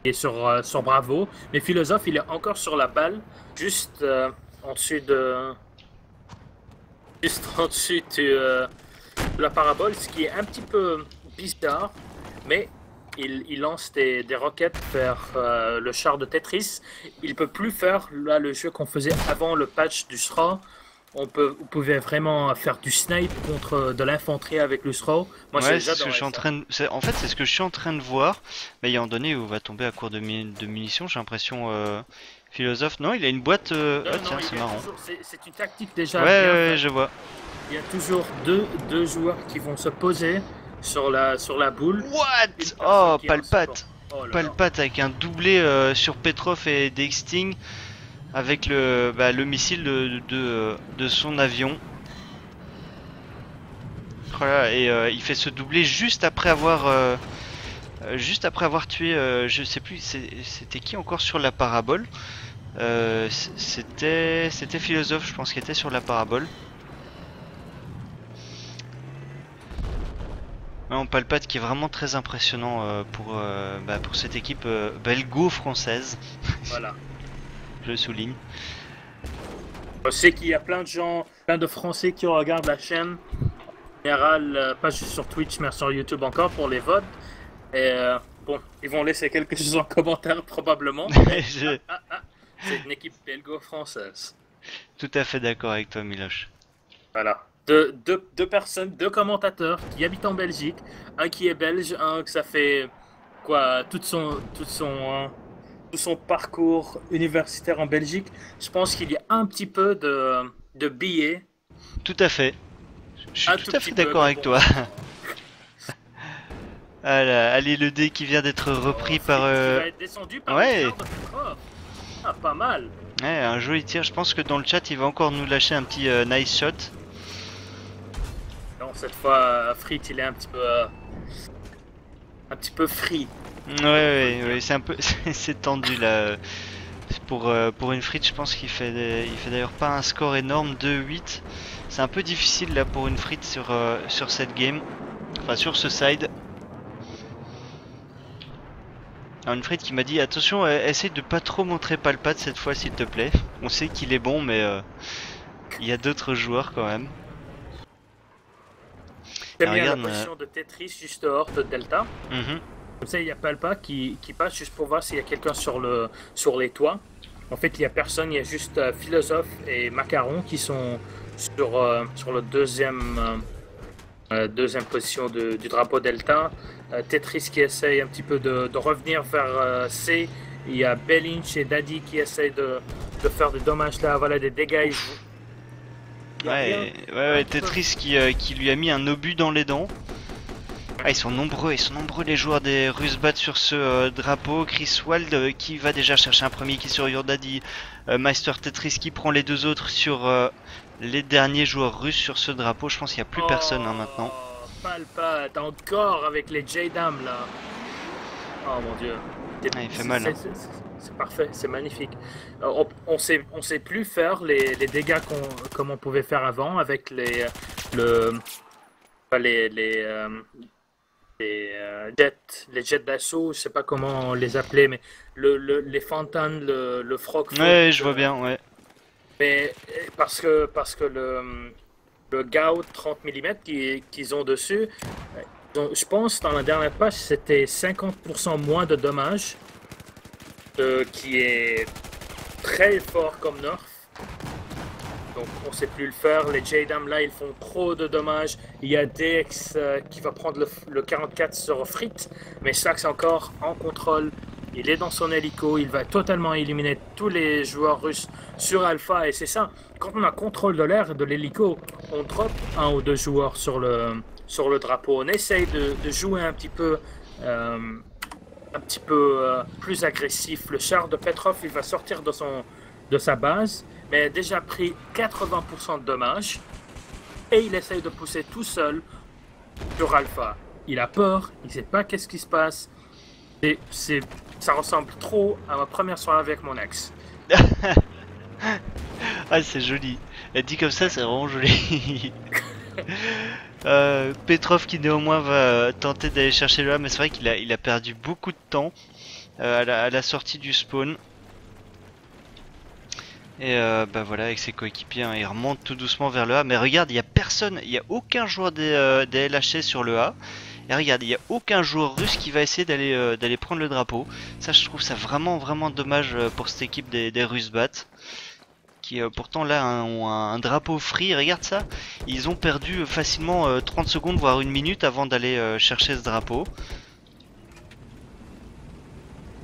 est sur Bravo, mais Philosophe, il est encore sur la balle, juste en dessus de... Juste en dessus de la parabole, ce qui est un petit peu bizarre, mais... Il lance des roquettes vers le char de Tetris. Il peut plus faire là le jeu qu'on faisait avant le patch du SRA. Vous pouvez vraiment faire du snipe contre de l'infanterie avec le SRA. Moi, ouais, c'est ce que je suis en train de... En fait, c'est ce que je suis en train de voir. Mais il y a un donné où on va tomber à court de munitions. J'ai l'impression. Philosophe, non, il a une boîte. Non, oh, tiens, c'est marrant. C'est une tactique déjà. Ouais, je vois. Il y a toujours deux joueurs qui vont se poser sur la boule. What? Oh, Palpate. Palpate avec un doublé sur Petrov et Dexting avec le missile de son avion. Voilà, et il fait ce doublé juste après avoir tué, je sais plus, c'était qui encore sur la parabole. C'était Philosophe, je pense, qui était sur la parabole. On Palpate qui est vraiment très impressionnant pour cette équipe belgo-française. Voilà. Je le souligne. Je sais qu'il y a plein de gens, plein de Français qui regardent la chaîne. En général, pas juste sur Twitch, mais sur YouTube encore pour les votes. Et bon, ils vont laisser quelque chose en commentaire probablement. C'est une équipe belgo-française. Tout à fait d'accord avec toi, Miloche. Voilà. Deux personnes, 2 commentateurs qui habitent en Belgique, un qui est belge, un que ça fait quoi, tout son parcours universitaire en Belgique. Je pense qu'il y a un petit peu de billets. Tout à fait. Je suis tout à fait d'accord avec toi. Allez, le dé qui vient d'être repris par... Qui va être descendu par ouais. Ah, pas mal. Ouais, un joli tir. Je pense que dans le chat, il va encore nous lâcher un petit nice shot. Non, cette fois, Frit, il est un petit peu free. Ouais, c'est un peu, c'est tendu là. Pour une frite, je pense qu'il fait d'ailleurs pas un score énorme, 2-8. C'est un peu difficile là pour une frite sur cette game, enfin sur ce side. Alors une frite qui m'a dit attention, essaye de pas trop montrer Palpate cette fois s'il te plaît. On sait qu'il est bon, mais il y a d'autres joueurs quand même. J'aime bien la position de Tetris juste dehors de Delta. Comme ça, il y a Palpa qui passe juste pour voir s'il y a quelqu'un sur les toits. En fait, il n'y a personne, il y a juste Philosophe et Macaron qui sont sur le deuxième position du drapeau Delta. Tetris qui essaye un petit peu de revenir vers C. Il y a Bellinch et Daddy qui essayent de faire des dommages là, voilà, des dégâts. Y a rien. Ouais, Tetris qui lui a mis un obus dans les dents. Ah, ils sont nombreux les joueurs des Rusbat sur ce drapeau. Chris Wald qui va déjà chercher un premier kill sur Yordadi. Meister Tetris qui prend les deux autres sur les derniers joueurs russes sur ce drapeau. Je pense qu'il n'y a plus personne maintenant. Palpa, t'es encore avec les J-Dam là. Oh mon dieu. Il fait mal. Hein. C'est parfait, c'est magnifique. On sait plus faire les dégâts comme on pouvait faire avant avec les jets d'assaut, je sais pas comment on les appelait, mais les Phantom, le Frog. Ouais, je vois bien, ouais. Mais parce que le Gauss 30 mm qu'ils ont dessus, je pense dans la dernière page c'était 50% moins de dommages, qui est très fort comme nerf. Donc on sait plus le faire. Les J-Dam là ils font trop de dommages. Il y a DX qui va prendre le 44 sur Frit, mais Sax encore en contrôle. Il est dans son hélico, il va totalement éliminer tous les joueurs russes sur Alpha, et c'est ça. Quand on a contrôle de l'air et de l'hélico, on drop un ou deux joueurs sur le drapeau. On essaye de jouer un petit peu plus agressif. Le char de Petrov, il va sortir de sa base, mais a déjà pris 80% de dommages, et il essaye de pousser tout seul sur Alpha. Il a peur, il sait pas qu'est-ce qui se passe. Ça ressemble trop à ma première soirée avec mon ex. Ah, c'est joli. Elle dit comme ça, c'est vraiment joli. Petrov qui néanmoins va tenter d'aller chercher le A, mais c'est vrai qu'il a perdu beaucoup de temps à la sortie du spawn. Et bah voilà, avec ses coéquipiers, hein, il remonte tout doucement vers le A. Mais regarde, il n'y a personne, il n'y a aucun joueur des LHC sur le A. Et regarde, il n'y a aucun joueur russe qui va essayer d'aller prendre le drapeau. Ça, je trouve ça vraiment dommage pour cette équipe des Rusbat. Qui pourtant là ont un drapeau free. Regarde ça, ils ont perdu facilement 30 secondes, voire une minute avant d'aller chercher ce drapeau.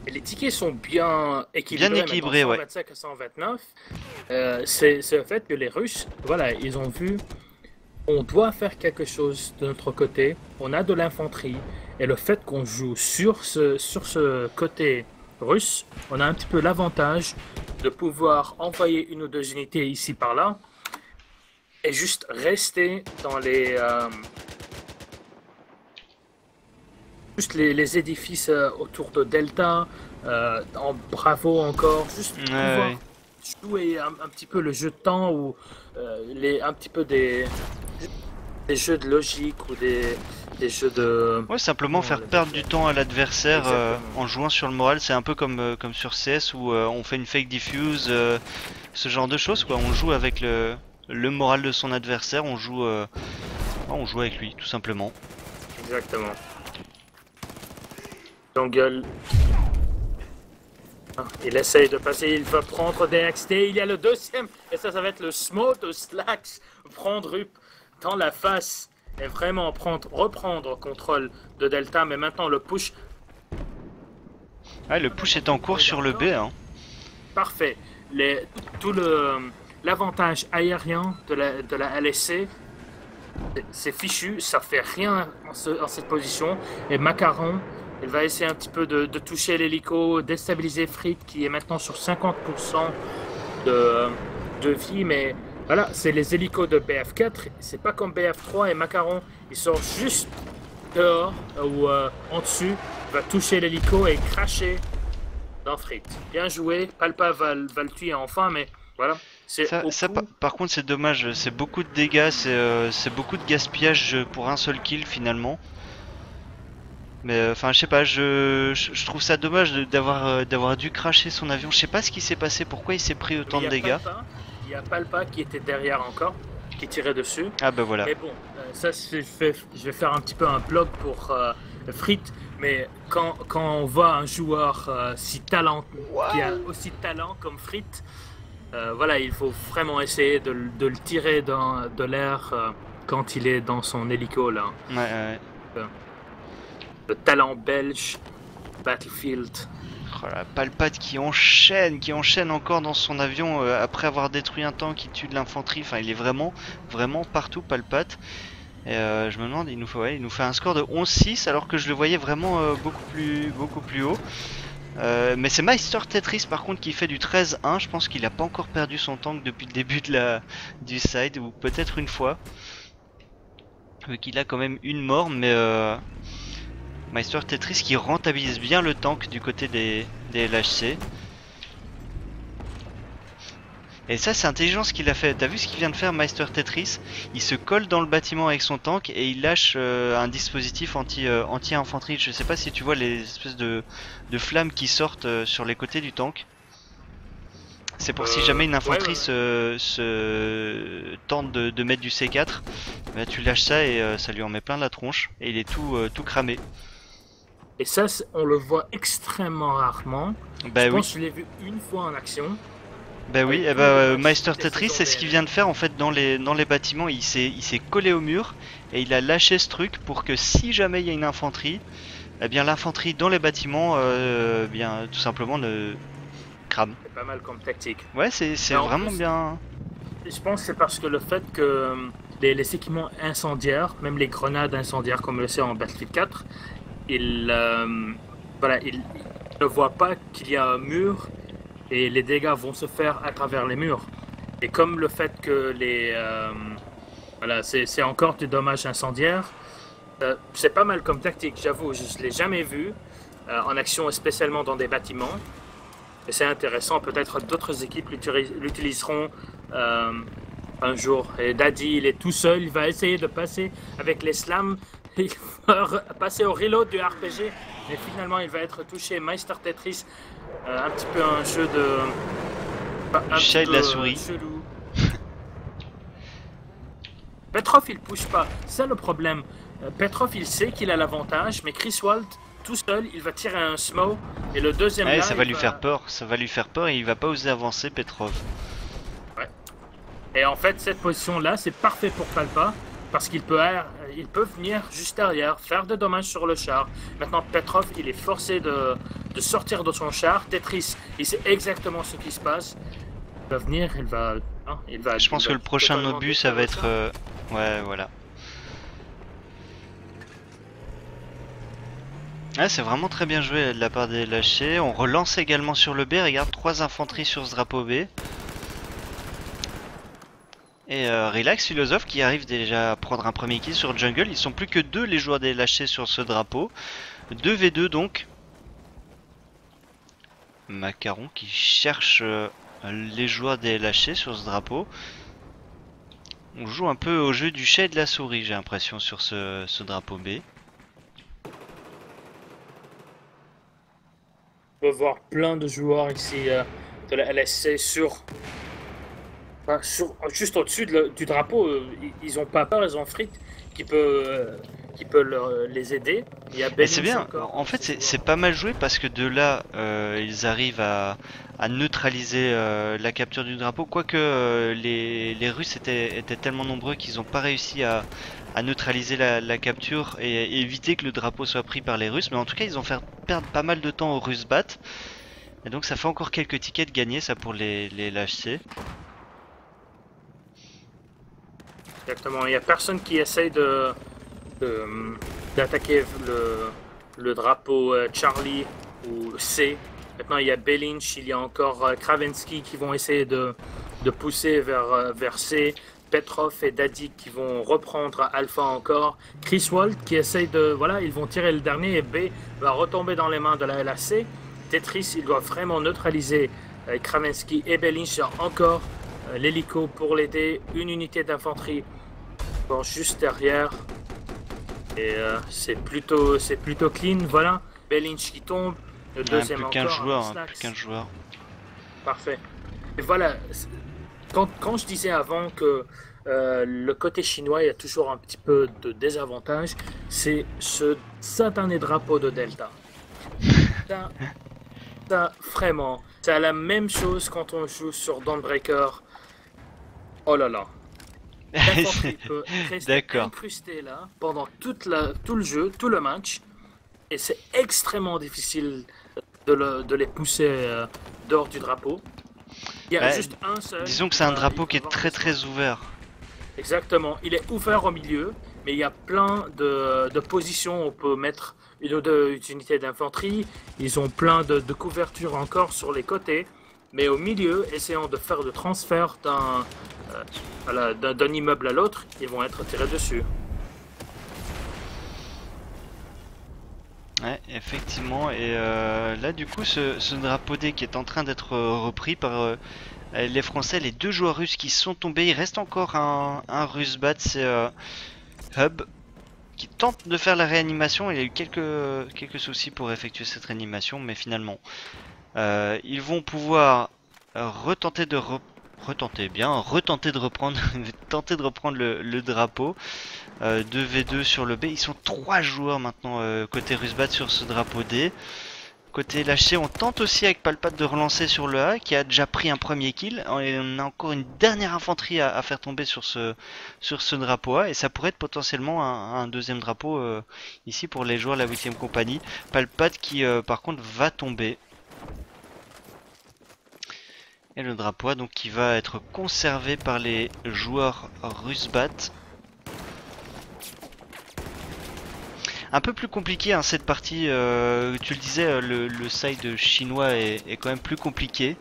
Et les tickets sont bien équilibrés. Bien équilibrés, 125 à 129. C'est le fait que les Russes, voilà, ils ont vu... On doit faire quelque chose de notre côté. On a de l'infanterie. Et le fait qu'on joue sur ce côté russe, on a un petit peu l'avantage de pouvoir envoyer une ou deux unités ici par là. Et juste rester dans les édifices autour de Delta. En Bravo encore. Juste pouvoir jouer un petit peu le jeu de temps ou un petit peu des jeux de logique ou des jeux de... Ouais, simplement faire perdre du temps à l'adversaire en jouant sur le moral. C'est un peu comme sur CS où on fait une fake diffuse, ce genre de choses, quoi. On joue avec le moral de son adversaire, on joue avec lui, tout simplement. Exactement. Donc il essaye de passer, il va prendre des XT, il y a le deuxième, et ça va être le smoke de Slacks, prendre Rup dans la face, et vraiment reprendre contrôle de Delta, mais maintenant le push. Ah, le push est en cours sur le B, hein. Parfait. Tout l'avantage aérien de la LSC, c'est fichu, ça fait rien en cette position, et Macaron, il va essayer un petit peu de toucher l'hélico, déstabiliser Frit qui est maintenant sur 50% de vie, mais voilà, c'est les hélicos de BF4, c'est pas comme BF3 et Macaron, il sort juste dehors ou en dessus, il va toucher l'hélico et cracher dans Frit. Bien joué, Palpa va le tuer enfin, mais voilà. Par contre c'est dommage, c'est beaucoup de dégâts, c'est beaucoup de gaspillage pour un seul kill finalement. Mais enfin je sais pas, je trouve ça dommage d'avoir dû cracher son avion. Je sais pas ce qui s'est passé, pourquoi il s'est pris autant de dégâts. Il y a Palpa qui était derrière encore, qui tirait dessus. Ah bah voilà. Mais bon, ça je vais faire un petit peu un blog pour Frit. Mais quand on voit un joueur qui a aussi de talent comme Frit, voilà, il faut vraiment essayer de le tirer de l'air quand il est dans son hélico là. Ouais. Le talent belge, Battlefield. Oh là, Palpate qui enchaîne encore dans son avion après avoir détruit un tank qui tue de l'infanterie. Enfin, il est vraiment, vraiment partout, Palpate. Et je me demande, il nous fait un score de 11-6 alors que je le voyais vraiment beaucoup plus haut. Mais c'est Meister Tetris par contre qui fait du 13-1. Je pense qu'il a pas encore perdu son tank depuis le début du side, ou peut-être une fois. Qu'il a quand même une mort, mais Meister Tetris qui rentabilise bien le tank du côté des LHC. Et ça c'est intelligent ce qu'il a fait. T'as vu ce qu'il vient de faire Meister Tetris? Il se colle dans le bâtiment avec son tank et il lâche un dispositif anti-infanterie. Je sais pas si tu vois les espèces de flammes qui sortent sur les côtés du tank. C'est pour si jamais une infanterie se tente de mettre du C4, bah, tu lâches ça et ça lui en met plein la tronche et il est tout cramé. Et ça, on le voit extrêmement rarement. Bah je oui. pense que je l'ai vu une fois en action. Bah oui, et bah, Meister Tetris, c'est ce qu'il vient de faire en fait dans les bâtiments. Il s'est collé au mur et il a lâché ce truc pour que si jamais il y a une infanterie, eh bien l'infanterie dans les bâtiments, bien tout simplement ne crame. C'est pas mal comme tactique. Ouais, c'est vraiment plus, bien. Je pense que c'est parce que le fait que les équipements incendiaires, même les grenades incendiaires comme le sait en Battlefield 4, ils ne voient pas qu'il y a un mur et les dégâts vont se faire à travers les murs. Et comme le fait que c'est encore du dommage incendiaire, c'est pas mal comme tactique, j'avoue. Je ne l'ai jamais vu en action, spécialement dans des bâtiments. Et c'est intéressant, peut-être d'autres équipes l'utiliseront un jour. Et Daddy, il est tout seul, il va essayer de passer avec les slams, il va passer au reload du RPG, mais finalement il va être touché. Meister Tetris, un petit peu un jeu de... Du chat et de la souris. Chelou. Petrov, il push pas, c'est le problème. Petrov, il sait qu'il a l'avantage, mais Chris Walt, tout seul, il va tirer un smoke et le deuxième Ouais, là, ça va lui faire peur, et il va pas oser avancer Petrov. Ouais. Et en fait, cette position là, c'est parfait pour Palpa parce qu'il peut venir juste derrière, faire des dommages sur le char. Maintenant, Petrov, il est forcé de sortir de son char. Tetris, il sait exactement ce qui se passe. Il va venir, il va. Je pense que le prochain obus, ça va être. Ouais, voilà. Ouais, c'est vraiment très bien joué de la part des lâchés. On relance également sur le B. Regarde, 3 infanteries sur ce drapeau B. Et Relax Philosophe qui arrive déjà à prendre un premier kill sur Jungle. Ils sont plus que 2 les joueurs des lâchés sur ce drapeau. 2v2 donc. Macaron qui cherche les joueurs des lâchés sur ce drapeau. On joue un peu au jeu du chat et de la souris, j'ai l'impression, sur ce drapeau B. On peut voir plein de joueurs ici de la LSC juste au-dessus du drapeau. Ils ont pas peur, ils ont Frick qui peut les aider. Il y a Et c'est bien, en fait c'est pas mal joué parce que de là ils arrivent à neutraliser la capture du drapeau. Quoique les Russes étaient tellement nombreux qu'ils n'ont pas réussi à neutraliser la capture et éviter que le drapeau soit pris par les Russes. Mais en tout cas ils ont fait perdre pas mal de temps aux Russes bat. Et donc ça fait encore quelques tickets de gagner ça pour les LHC. Exactement, il n'y a personne qui essaye d'attaquer le drapeau Charlie ou C. Maintenant il y a Belinch, il y a encore Kravensky qui vont essayer de pousser vers C. Petrov et Daddy qui vont reprendre Alpha encore. Chris Walt qui essaye ils vont tirer le dernier et B va retomber dans les mains de la LAC. Tetris, il doit vraiment neutraliser Kravensky et Belinch encore. L'hélico pour l'aider, une unité d'infanterie juste derrière. Et c'est plutôt clean, voilà. Belinch qui tombe, le deuxième plus qu'un joueur, plus qu'un joueur. Parfait. Et voilà, quand je disais avant que le côté chinois, il y a toujours un petit peu de désavantage, c'est ce satané drapeau de Delta. Ça, vraiment, c'est la même chose quand on joue sur Dawnbreaker. Oh là là. L'infanterie peut rester incrustée là pendant tout le jeu, tout le match. Et c'est extrêmement difficile de les pousser dehors du drapeau. Il y a juste un seul. Disons que c'est un drapeau qui est très ouvert. Exactement, il est ouvert au milieu, mais il y a plein de positions où on peut mettre une ou deux unités d'infanterie. Ils ont plein de couvertures encore sur les côtés, mais au milieu, essayant de faire le transfert d'un immeuble à l'autre, ils vont être tirés dessus. Ouais, effectivement, et là du coup ce drapeau D qui est en train d'être repris par les Français, les deux joueurs russes qui sont tombés. Il reste encore un russe bat, c'est Hub qui tente de faire la réanimation. Il a eu quelques soucis pour effectuer cette réanimation, mais finalement ils vont pouvoir retenter de retenter de reprendre tenter de reprendre le drapeau. 2v2 sur le B, ils sont 3 joueurs maintenant côté Rusbat sur ce drapeau D. Côté lâché, on tente aussi avec Palpat de relancer sur le A qui a déjà pris un premier kill. Et on a encore une dernière infanterie à faire tomber sur ce drapeau A, et ça pourrait être potentiellement un deuxième drapeau ici pour les joueurs de la 8ème compagnie. Palpat qui par contre va tomber. Et le drapeau A donc qui va être conservé par les joueurs Rusbat. Un peu plus compliqué hein, cette partie, tu le disais, le side chinois est quand même plus compliqué.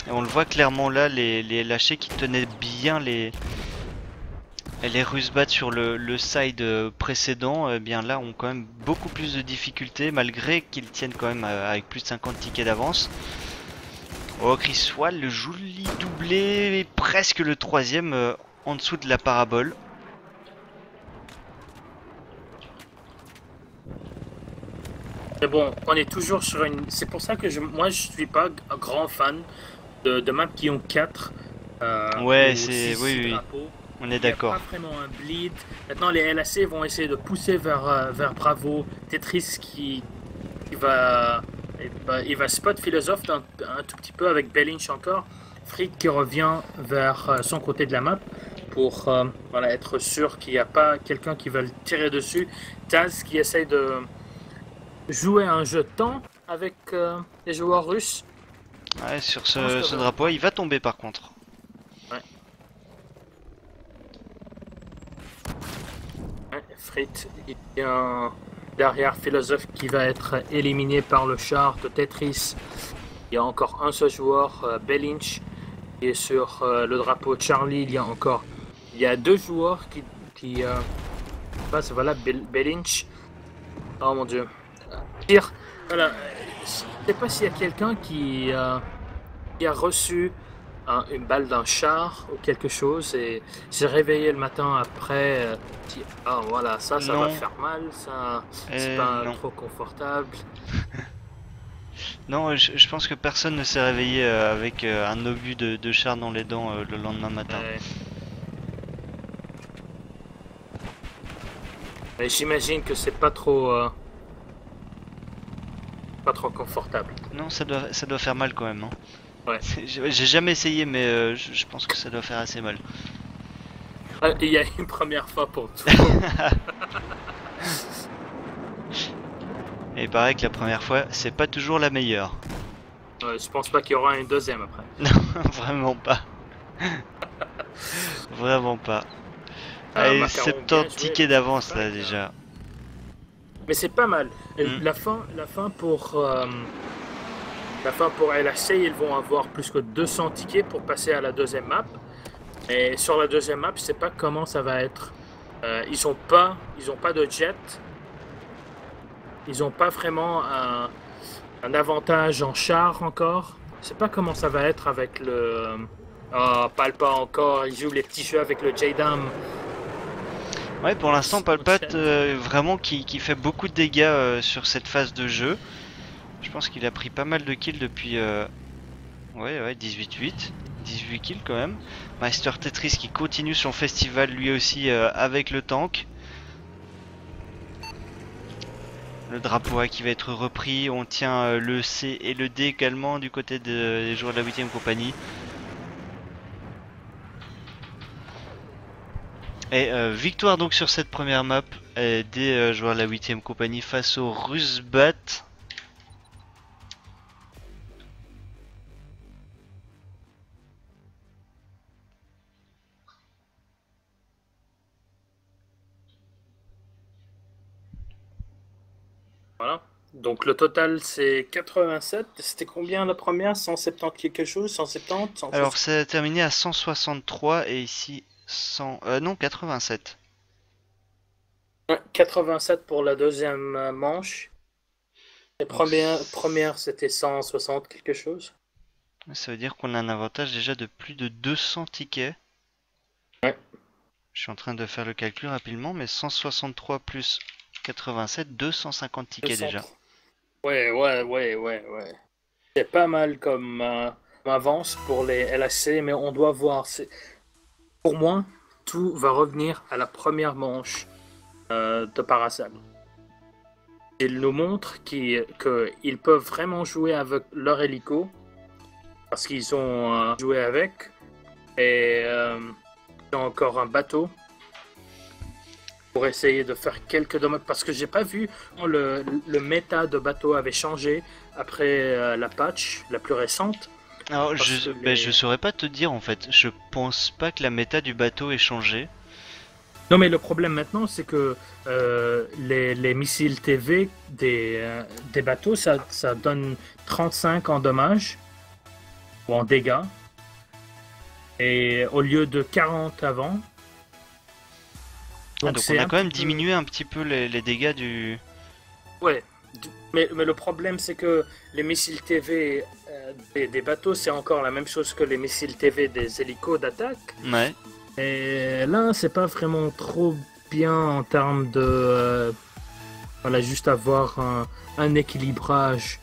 Et on le voit clairement là, les lâchers qui tenaient bien les Rusbat sur le side précédent, eh bien là ont quand même beaucoup plus de difficultés malgré qu'ils tiennent quand même avec plus de 50 tickets d'avance. Oh, Chris Wall, le joli doublé, presque le troisième en dessous de la parabole. Mais bon, on est toujours sur une... C'est pour ça que moi je suis pas un grand fan de maps qui ont 4 ouais, c'est... Oui, on est d'accord. Il n'y a pas vraiment un bleed. Maintenant les LAC vont essayer de pousser vers Bravo. Tetris qui va... Il va spot Philosophe un tout petit peu avec Bellinch encore. Frick qui revient vers son côté de la map pour voilà, être sûr qu'il n'y a pas quelqu'un qui va le tirer dessus. Taz qui essaye de jouer un jeu de temps avec les joueurs russes. Ouais, sur ce drapeau, il va tomber par contre. Ouais. Ouais, Frit, il y a derrière Philosophe qui va être éliminé par le char de Tetris. Il y a encore un seul joueur, Bellinch, qui est sur le drapeau de Charlie. Il y a deux joueurs qui passent. Voilà, Bellinch. Oh mon dieu. Pire, voilà, je sais pas s'il y a quelqu'un qui a reçu une balle d'un char ou quelque chose et s'est réveillé le matin après, dit ah voilà, ça va faire mal, ça c'est pas trop confortable. Non, je pense que personne ne s'est réveillé avec un obus de char dans les dents le lendemain matin. Mais j'imagine que c'est pas trop confortable. Non, ça doit faire mal quand même. Hein. Ouais. J'ai jamais essayé, mais je pense que ça doit faire assez mal. Il y a une première fois pour tout. Et il paraît que la première fois, c'est pas toujours la meilleure. Ouais, je pense pas qu'il y aura une deuxième après. Non, vraiment pas. Vraiment pas. Allez, 70 tickets d'avance là déjà. Mais c'est pas mal. La fin pour LHC, ils vont avoir plus que 200 tickets pour passer à la deuxième map. Et sur la deuxième map, je sais pas comment ça va être. Ils ont pas de jet. Ils ont pas vraiment un avantage en char encore. Je sais pas comment ça va être avec le... Oh, Palpa encore, il joue les petits jeux avec le J-Dam. Ouais, pour l'instant, Palpat vraiment qui fait beaucoup de dégâts sur cette phase de jeu. Je pense qu'il a pris pas mal de kills depuis... Ouais, 18-8. 18 kills quand même. Master Tetris qui continue son festival lui aussi avec le tank. Le drapeau A qui va être repris. On tient le C et le D également du côté des joueurs de la 8ème compagnie. Et victoire donc sur cette première map des joueurs de la 8ème compagnie face aux Rusbat. Voilà. Donc le total c'est 87. C'était combien la première? 170 quelque chose? 170? Alors 160? ça a terminé à 163 et ici 100... non, 87. Ouais, 87 pour la deuxième manche. La Donc première c'était 160 quelque chose. ça veut dire qu'on a un avantage déjà de plus de 200 tickets. Ouais. Je suis en train de faire le calcul rapidement, mais 163 plus 87, 250 tickets 200. déjà. Ouais. C'est pas mal comme avance pour les LHC, mais on doit voir. Pour moi, tout va revenir à la première manche de Paracel. Ils nous montrent qu'ils peuvent vraiment jouer avec leur hélico, parce qu'ils ont joué avec, et ils ont encore un bateau pour essayer de faire quelques dommages. Parce que j'ai pas vu, le méta de bateau avait changé après la patch la plus récente. Alors je saurais pas te dire en fait, je pense pas que la méta du bateau ait changé. Non, mais le problème maintenant, c'est que les missiles TV des bateaux, ça donne 35 en dommages ou en dégâts. Et au lieu de 40 avant. Donc on a quand même diminué un petit peu les dégâts du... Ouais, mais le problème, c'est que les missiles TV des bateaux, c'est encore la même chose que les missiles TV des hélicos d'attaque. Ouais. Et là, c'est pas vraiment trop bien en termes de voilà, juste avoir un équilibrage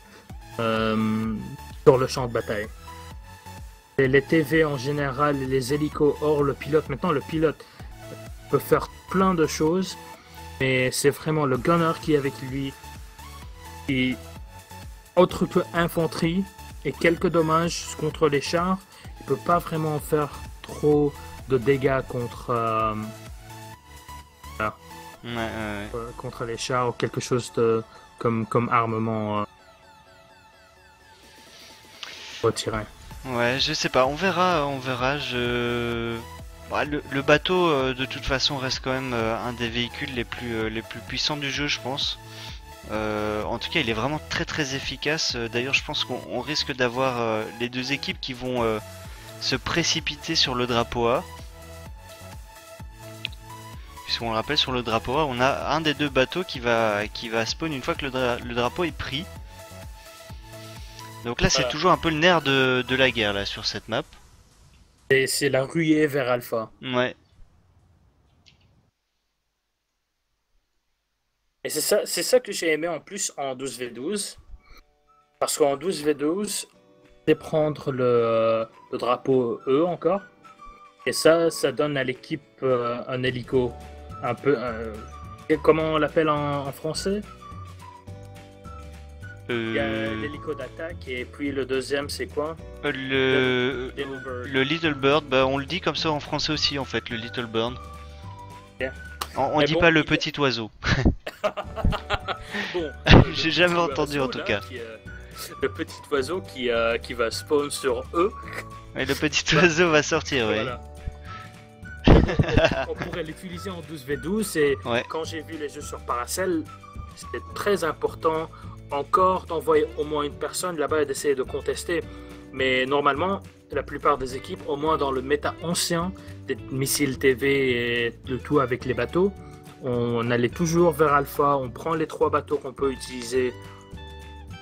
sur le champ de bataille. Et les TV en général, les hélicos hors le pilote. Maintenant, le pilote peut faire plein de choses, mais c'est vraiment le gunner qui est avec lui. Et autre que infanterie et quelques dommages contre les chars, il peut pas vraiment faire trop de dégâts contre contre les chars ou quelque chose de comme armement retiré. Ouais, je sais pas, on verra. Bah, le bateau de toute façon reste quand même un des véhicules les plus puissants du jeu, je pense. En tout cas, il est vraiment très très efficace. D'ailleurs, je pense qu'on risque d'avoir les deux équipes qui vont se précipiter sur le drapeau A. Puisqu'on le rappelle, sur le drapeau A, on a un des deux bateaux qui va spawn une fois que le drapeau est pris. Donc là, c'est toujours un peu le nerf de la guerre là sur cette map. Et c'est la ruée vers Alpha. Ouais. Et c'est ça que j'ai aimé en plus en 12v12. Parce qu'en 12v12, c'est prendre le drapeau E encore. Et ça donne à l'équipe un hélico. Un peu. Comment on l'appelle en français? Il y a l'hélico d'attaque et puis le deuxième, c'est quoi? Le Little Bird, bah on le dit comme ça en français aussi en fait, le Little Bird. Yeah. On dit pas le petit oiseau. Bon, j'ai jamais entendu en tout cas. Le petit oiseau qui va spawn sur eux. Et le petit oiseau va sortir, oui. Voilà. On pourrait l'utiliser en 12v12 et quand j'ai vu les jeux sur Paracel, c'était très important encore d'envoyer au moins une personne là-bas et d'essayer de contester. Mais normalement, la plupart des équipes, au moins dans le méta ancien des missiles TV et le tout avec les bateaux, on allait toujours vers Alpha, on prend les 3 bateaux qu'on peut utiliser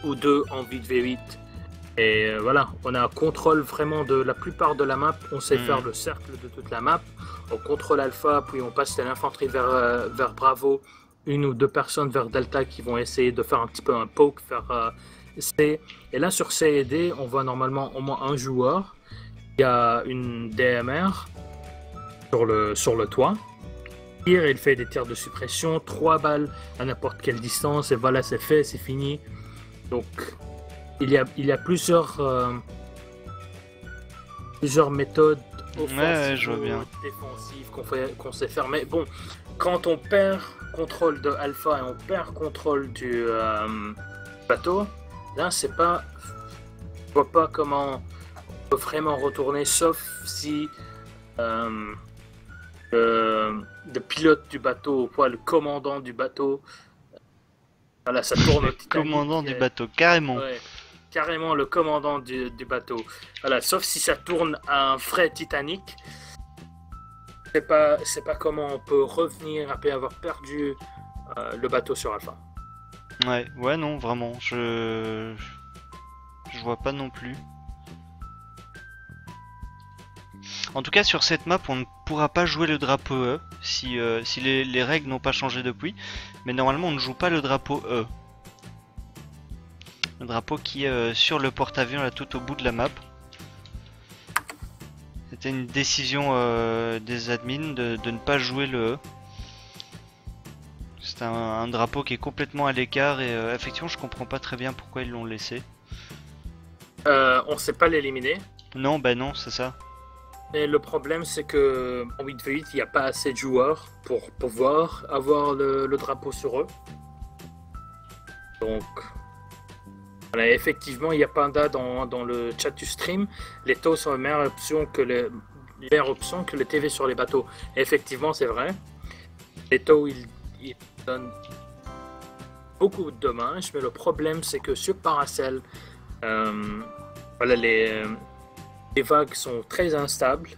ou 2 en 8v8. Et voilà, on a un contrôle vraiment de la plupart de la map, on sait faire le cercle de toute la map, on contrôle Alpha, puis on passe de l'infanterie vers Bravo, 1 ou 2 personnes vers Delta qui vont essayer de faire un petit peu un poke, faire C. Et là sur C et D, on voit normalement au moins un joueur, il y a une DMR sur le toit, il fait des tirs de suppression, 3 balles à n'importe quelle distance, et voilà, c'est fait, c'est fini. Donc il y a plusieurs méthodes offensives ou défensives qu'on sait faire. Mais bon, quand on perd contrôle de Alpha et on perd contrôle du bateau, là c'est pas... Je vois pas comment on peut vraiment retourner, sauf si le pilote du bateau, le commandant du bateau Voilà, ça tourne au Titanic. Commandant du bateau, carrément. Ouais, carrément le commandant du bateau. Voilà, sauf si ça tourne à un vrai Titanic. C'est pas comment on peut revenir après avoir perdu le bateau sur Alpha. Ouais, non, vraiment, je vois pas non plus. En tout cas, sur cette map, on ne pourra pas jouer le drapeau E si les règles n'ont pas changé depuis. Mais normalement, on ne joue pas le drapeau E. Le drapeau qui est sur le porte-avions là tout au bout de la map. C'était une décision des admins de ne pas jouer le E. C'est un drapeau qui est complètement à l'écart et effectivement je comprends pas très bien pourquoi ils l'ont laissé. On sait pas l'éliminer. Non, bah non, c'est ça. Et le problème, c'est que en 8v8, il n'y a pas assez de joueurs pour pouvoir avoir le drapeau sur eux. Donc, voilà, effectivement, il y a Panda dans le chat du stream. Les taux sont la meilleure option que les TV sur les bateaux. Et effectivement, c'est vrai. Les taux, ils donnent beaucoup de dommages, mais le problème, c'est que sur Paracel, voilà, les vagues sont très instables.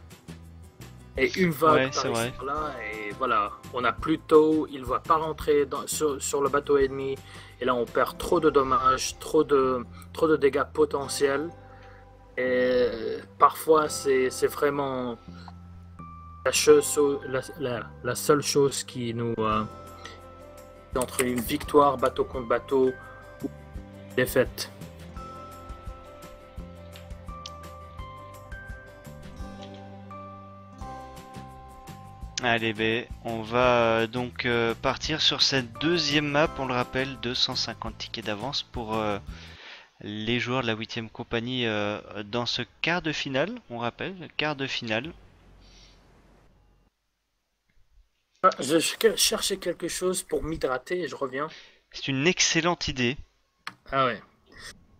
Et une vague par ici, par là, et voilà, on a plus tôt, il ne va pas rentrer sur le bateau ennemi, et là on perd trop de dommages, trop de dégâts potentiels, et parfois c'est vraiment la seule chose qui nous entre une victoire bateau contre bateau ou une défaite. Allez, ben, on va donc partir sur cette deuxième map, on le rappelle, 250 tickets d'avance pour les joueurs de la 8ème compagnie dans ce quart de finale, on rappelle, quart de finale. Je cherchais quelque chose pour m'hydrater et je reviens. C'est une excellente idée. Ah ouais.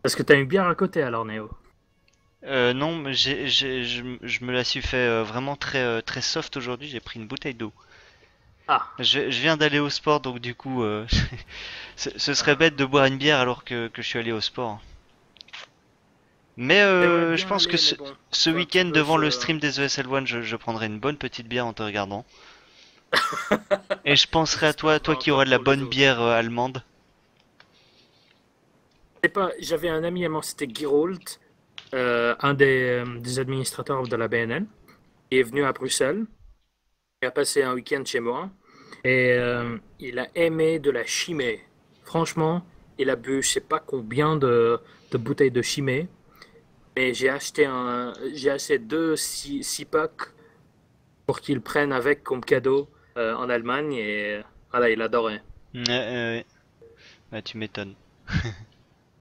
Parce que t'as une bière à côté alors, Néo. Non, mais je me la suis fait vraiment très soft aujourd'hui, j'ai pris une bouteille d'eau. Ah. Je viens d'aller au sport, donc du coup, ce serait bête de boire une bière alors que je suis allé au sport. Mais je pense que ce week-end, devant le stream des ESL One, je prendrai une bonne petite bière en te regardant. Et je penserai à toi qui auras de la bonne bière allemande. J'avais un ami à moi, c'était Girold, un des administrateurs de la BNN. Il est venu à Bruxelles. Il a passé un week-end chez moi. Et il a aimé de la chimée. Franchement, il a bu je sais pas combien de bouteilles de chimée. Mais j'ai acheté 6 packs pour qu'il prenne avec comme cadeau en Allemagne. Et voilà, il adorait. Ouais. Bah, tu m'étonnes.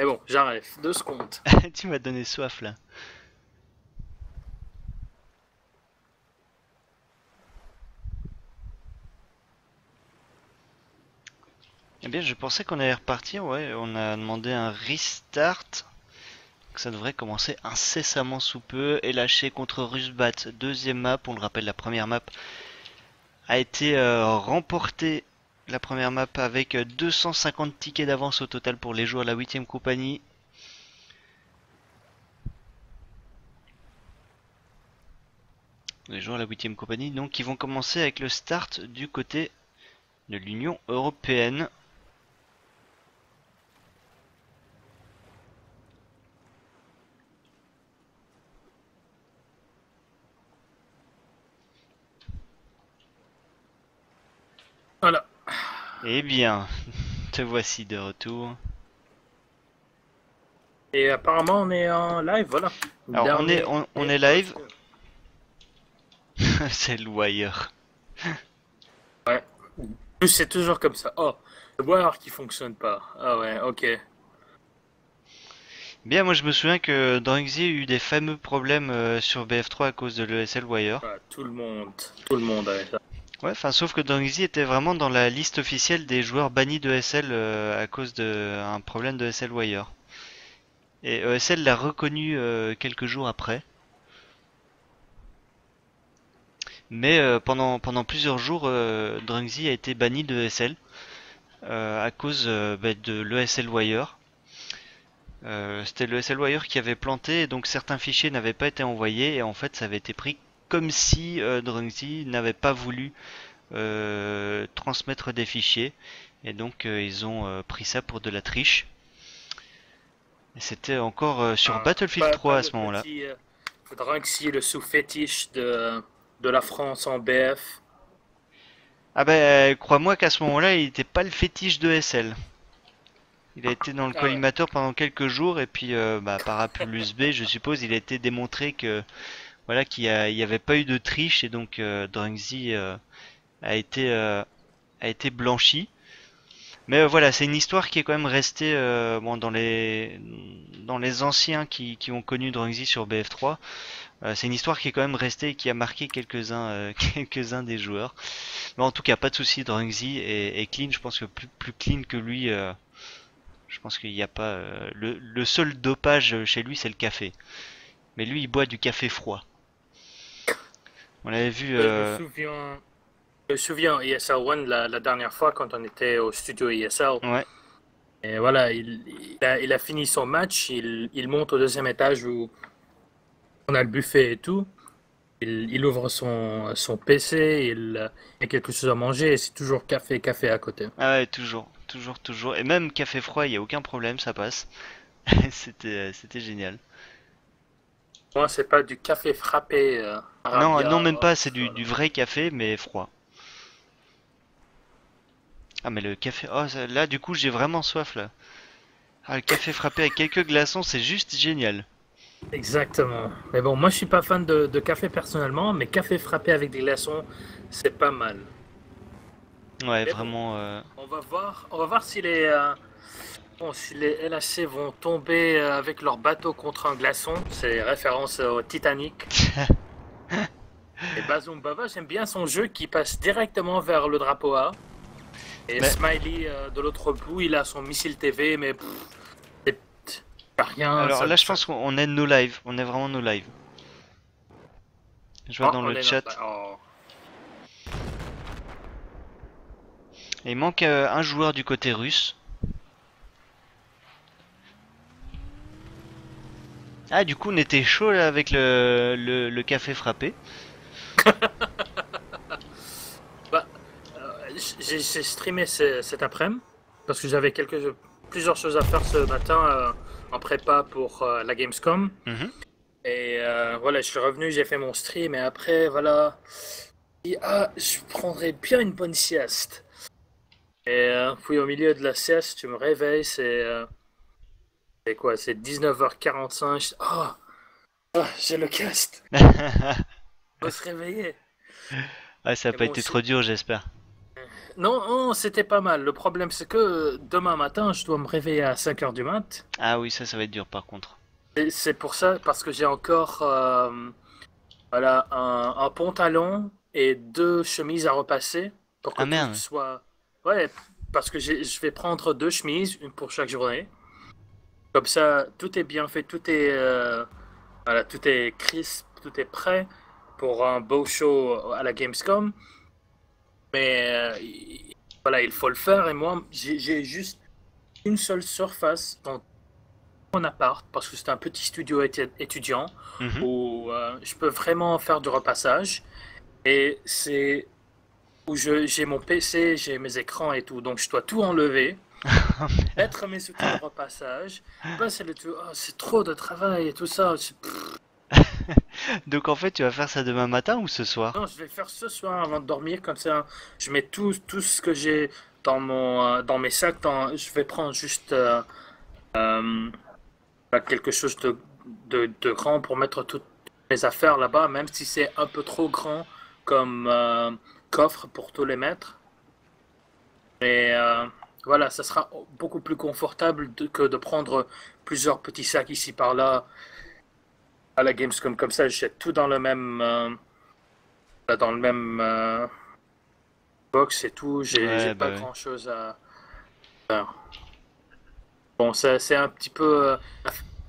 Mais bon, j'arrête. 2 secondes. Tu m'as donné soif là. Eh bien, je pensais qu'on allait repartir, ouais. On a demandé un restart. Donc ça devrait commencer incessamment sous peu. Et lâcher contre Rusbat, deuxième map. On le rappelle, la première map a été remportée. La première map avec 250 tickets d'avance au total pour les joueurs de la 8ème compagnie. Les joueurs de la 8ème compagnie, donc, qui vont commencer avec le start du côté de l'Union Européenne. Voilà. Eh bien, te voici de retour. Et apparemment, on est en live, voilà. Alors, on est live. C'est le wire. Ouais. C'est toujours comme ça. Oh, le wire qui fonctionne pas. Ah ouais, ok. Bien, moi je me souviens que dans XY, il y a eu des fameux problèmes sur BF3 à cause de l'ESL Wire. Ouais, tout le monde avait ça. Ouais, enfin, sauf que Dong XY était vraiment dans la liste officielle des joueurs bannis de ESL à cause d'un problème de ESL Wire. Et ESL l'a reconnu quelques jours après. Mais pendant plusieurs jours, Drungzy a été banni de ESL à cause de l'ESL Wire. C'était l'ESL Wire qui avait planté et donc certains fichiers n'avaient pas été envoyés et en fait ça avait été pris comme si Drungsy n'avait pas voulu transmettre des fichiers et donc ils ont pris ça pour de la triche. Et c'était encore sur Battlefield 3 à ce moment-là. Drungsy, le sous-fétiche de la France en BF. Ah bah crois-moi qu'à ce moment-là il n'était pas le fétiche de SL. Il a été dans le Ah ouais. collimateur pendant quelques jours et puis par appel USB je suppose il a été démontré que voilà qu'il y avait pas eu de triche et donc Drungsy a été blanchi. Mais voilà, c'est une histoire qui est quand même restée bon, dans les anciens qui ont connu Drungsy sur BF3. C'est une histoire qui est quand même restée et qui a marqué quelques-uns quelques-uns des joueurs. Mais en tout cas, pas de souci, Drungsy est clean. Je pense que plus clean que lui, je pense qu'il n'y a pas. Le seul dopage chez lui, c'est le café. Mais lui, il boit du café froid. On l'avait vu. Je me souviens ESL One la dernière fois quand on était au studio ESL. Ouais. Et voilà, il a fini son match, il monte au deuxième étage où on a le buffet et tout. Il ouvre son PC, il y a quelque chose à manger et c'est toujours café à côté. Ah ouais, toujours. Et même café froid, il n'y a aucun problème, ça passe. C'était génial. Moi, c'est pas du café frappé Non, non, Arabia. même pas, c'est du vrai café, mais froid. Ah, mais le café. Oh, là, du coup, j'ai vraiment soif là. Ah, le café frappé avec quelques glaçons, c'est juste génial. Exactement. Mais bon, moi, je suis pas fan de café personnellement, mais café frappé avec des glaçons, c'est pas mal. Ouais, Mais bon, vraiment. on va voir bon, si les LHC vont tomber avec leur bateau contre un glaçon. C'est référence au Titanic. Et Bazoum Baba, j'aime bien son jeu qui passe directement vers le drapeau A. Et Mais Smiley, de l'autre bout, il a son missile TV, mais c'est rien. alors là, je pense qu'on est no live. On est vraiment no live. Je vois Oh, dans on le est chat. oh. Il manque un joueur du côté russe. Ah, du coup, on était chaud là avec le café frappé. Bah, j'ai streamé cet après-midi parce que j'avais plusieurs choses à faire ce matin en prépa pour la Gamescom. Mhm. Et voilà, je suis revenu, j'ai fait mon stream et après, voilà, je prendrais bien une bonne sieste. Et puis au milieu de la sieste, tu me réveilles, c'est quoi? C'est 19h45. J'ai le cast. Faut se réveiller. Ah, ça a Et pas bon, été trop dur, j'espère. non, non, c'était pas mal. Le problème, c'est que demain matin, je dois me réveiller à 5h du mat. Ah oui, ça va être dur par contre. Et c'est pour ça, parce que j'ai encore voilà, un pantalon et deux chemises à repasser pour que Ah tout merde. soit. Ouais, parce que je vais prendre deux chemises, une pour chaque journée. Comme ça, tout est bien fait, voilà, tout est crisp, tout est prêt pour un beau show à la Gamescom. Mais voilà, il faut le faire. Et moi, j'ai juste une seule surface dans mon appart, parce que c'est un petit studio étudiant, Mhm. où je peux vraiment faire du repassage. Et c'est où j'ai mon PC, j'ai mes écrans et tout. Donc je dois tout enlever, mettre mes outils de repassage. Passer le tout. Oh, c'est trop de travail et tout ça. Donc en fait, tu vas faire ça demain matin ou ce soir? Non, je vais le faire ce soir avant de dormir. Comme ça, je mets tout ce que j'ai dans mes sacs. Je vais prendre juste euh, quelque chose de grand pour mettre toutes mes affaires là-bas, même si c'est un peu trop grand comme coffre pour tous les mettre. Mais voilà, ça sera beaucoup plus confortable que de prendre plusieurs petits sacs ici par là à la Gamescom. Comme ça, je jette tout dans le même box et tout. J'ai Ouais, bah pas ouais. grand-chose à faire. Bon, c'est un petit peu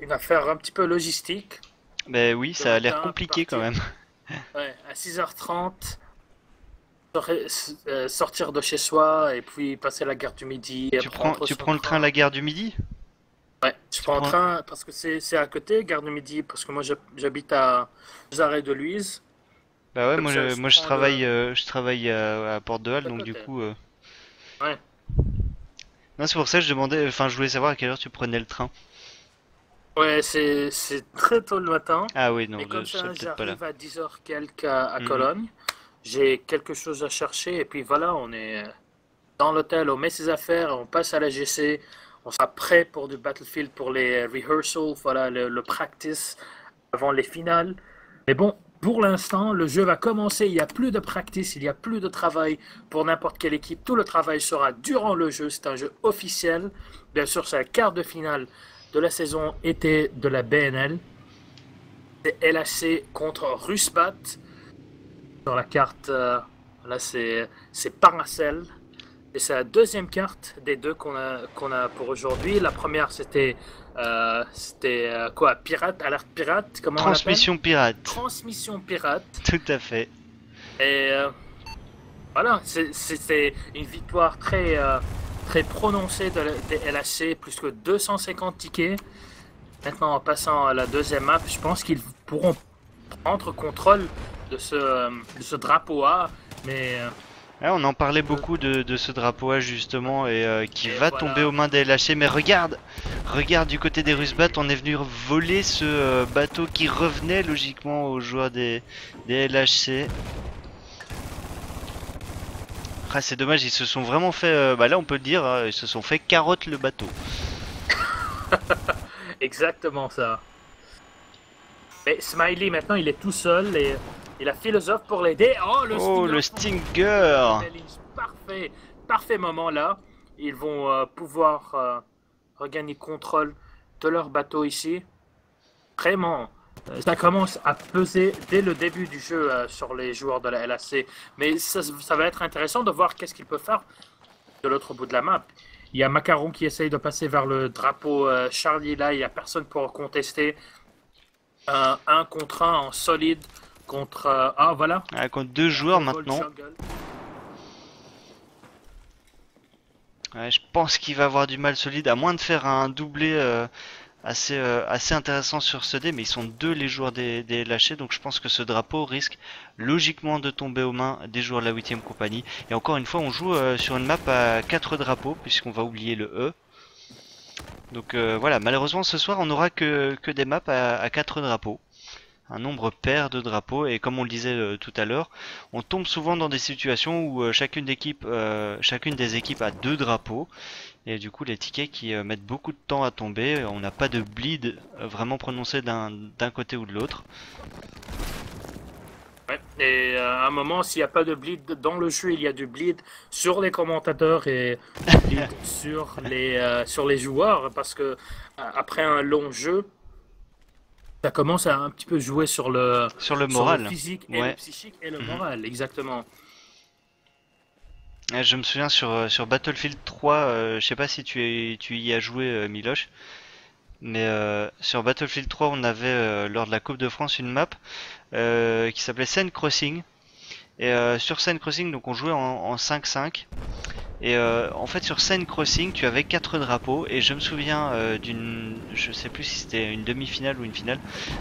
une affaire un petit peu logistique. Bah oui, Le ça a l'air matin, compliqué quand partir même. ouais, à 6h30, sortir de chez soi et puis passer la gare du Midi. Et prendre Tu son prends le train à la gare du Midi? Ouais, je prends un train parce que c'est à côté, gare du Midi, parce que moi j'habite à deux arrêts de Louise. Bah ouais, Comme ça, je je prends le travaille à Porte de Halle, à donc du côté. coup. Ouais. Non, c'est pour ça que je demandais, enfin, je voulais savoir à quelle heure tu prenais le train. Ouais, c'est très tôt le matin. Ah oui, non, Mais comme je serais ça, peut-être pas là. j'arrive à 10h quelques à Mhm. Cologne. J'ai quelque chose à chercher et puis voilà, on est dans l'hôtel, on met ses affaires, on passe à la GC, on sera prêt pour du Battlefield, pour les rehearsals, voilà, le practice avant les finales. Mais bon, pour l'instant, le jeu va commencer, il n'y a plus de practice, il n'y a plus de travail pour n'importe quelle équipe. Tout le travail sera durant le jeu, c'est un jeu officiel. Bien sûr, c'est la quart de finale de la saison été de la BNL. C'est LHC contre Rusbat. Sur la carte, là c'est Paracel. Et c'est la deuxième carte des deux qu'on a pour aujourd'hui. La première c'était quoi? Pirate, alerte pirate, comment on l'appelle? Transmission pirate. Transmission pirate. Tout à fait. Et voilà, c'était une victoire très prononcée des LHC, plus que 250 tickets. Maintenant, en passant à la deuxième map, je pense qu'ils pourront prendre contrôle de ce drapeau A, mais Ah, on en parlait euh, beaucoup de ce drapeau-là justement et qui et va tomber aux voilà. mains des LHC. Mais regarde, regarde du côté des Rusbat, on est venu voler ce bateau qui revenait logiquement aux joueurs des LHC. Ah, c'est dommage, ils se sont vraiment fait, bah là on peut le dire, hein, ils se sont fait carotte le bateau. Exactement ça. Mais Smiley, maintenant, il est tout seul et il a philosophe pour l'aider. Oh, le Oh, Stinger le pour le Stinger! challenge. Parfait, parfait moment là. Ils vont pouvoir regagner contrôle de leur bateau ici. Vraiment, ça commence à peser dès le début du jeu sur les joueurs de la LAC. Mais ça va être intéressant de voir qu'est-ce qu'ils peuvent faire de l'autre bout de la map. Il y a Macaron qui essaye de passer vers le drapeau Charlie là. Il n'y a personne pour contester. Un contre un en solide contre. Ah voilà. Ah, contre deux joueurs Control maintenant. jungle. Ouais, je pense qu'il va avoir du mal solide, à moins de faire un doublé assez intéressant sur ce dé, mais ils sont deux les joueurs des LHC, donc je pense que ce drapeau risque logiquement de tomber aux mains des joueurs de la 8ème compagnie. Et encore une fois, on joue sur une map à 4 drapeaux, puisqu'on va oublier le E. Donc voilà, malheureusement ce soir on n'aura que des maps à 4 drapeaux. Un nombre pair de drapeaux, et comme on le disait tout à l'heure, on tombe souvent dans des situations où chacune des équipes a deux drapeaux, et du coup les tickets qui mettent beaucoup de temps à tomber, on n'a pas de bleed vraiment prononcé d'un côté ou de l'autre. Ouais. Et à un moment, s'il n'y a pas de bleed dans le jeu, il y a du bleed sur les commentateurs et du bleed sur les joueurs parce que après un long jeu, ça commence à un petit peu jouer Sur le sur le moral, physique et le ouais. psychique et le Mhm. moral, exactement. Je me souviens sur Battlefield 3, je sais pas si tu y as joué Miloche, mais sur Battlefield 3 on avait lors de la Coupe de France une map qui s'appelait Sand Crossing. Et sur Sand Crossing, donc on jouait en 5-5. Et en fait sur Sand Crossing, tu avais 4 drapeaux. Et je me souviens je sais plus si c'était une demi-finale ou une finale,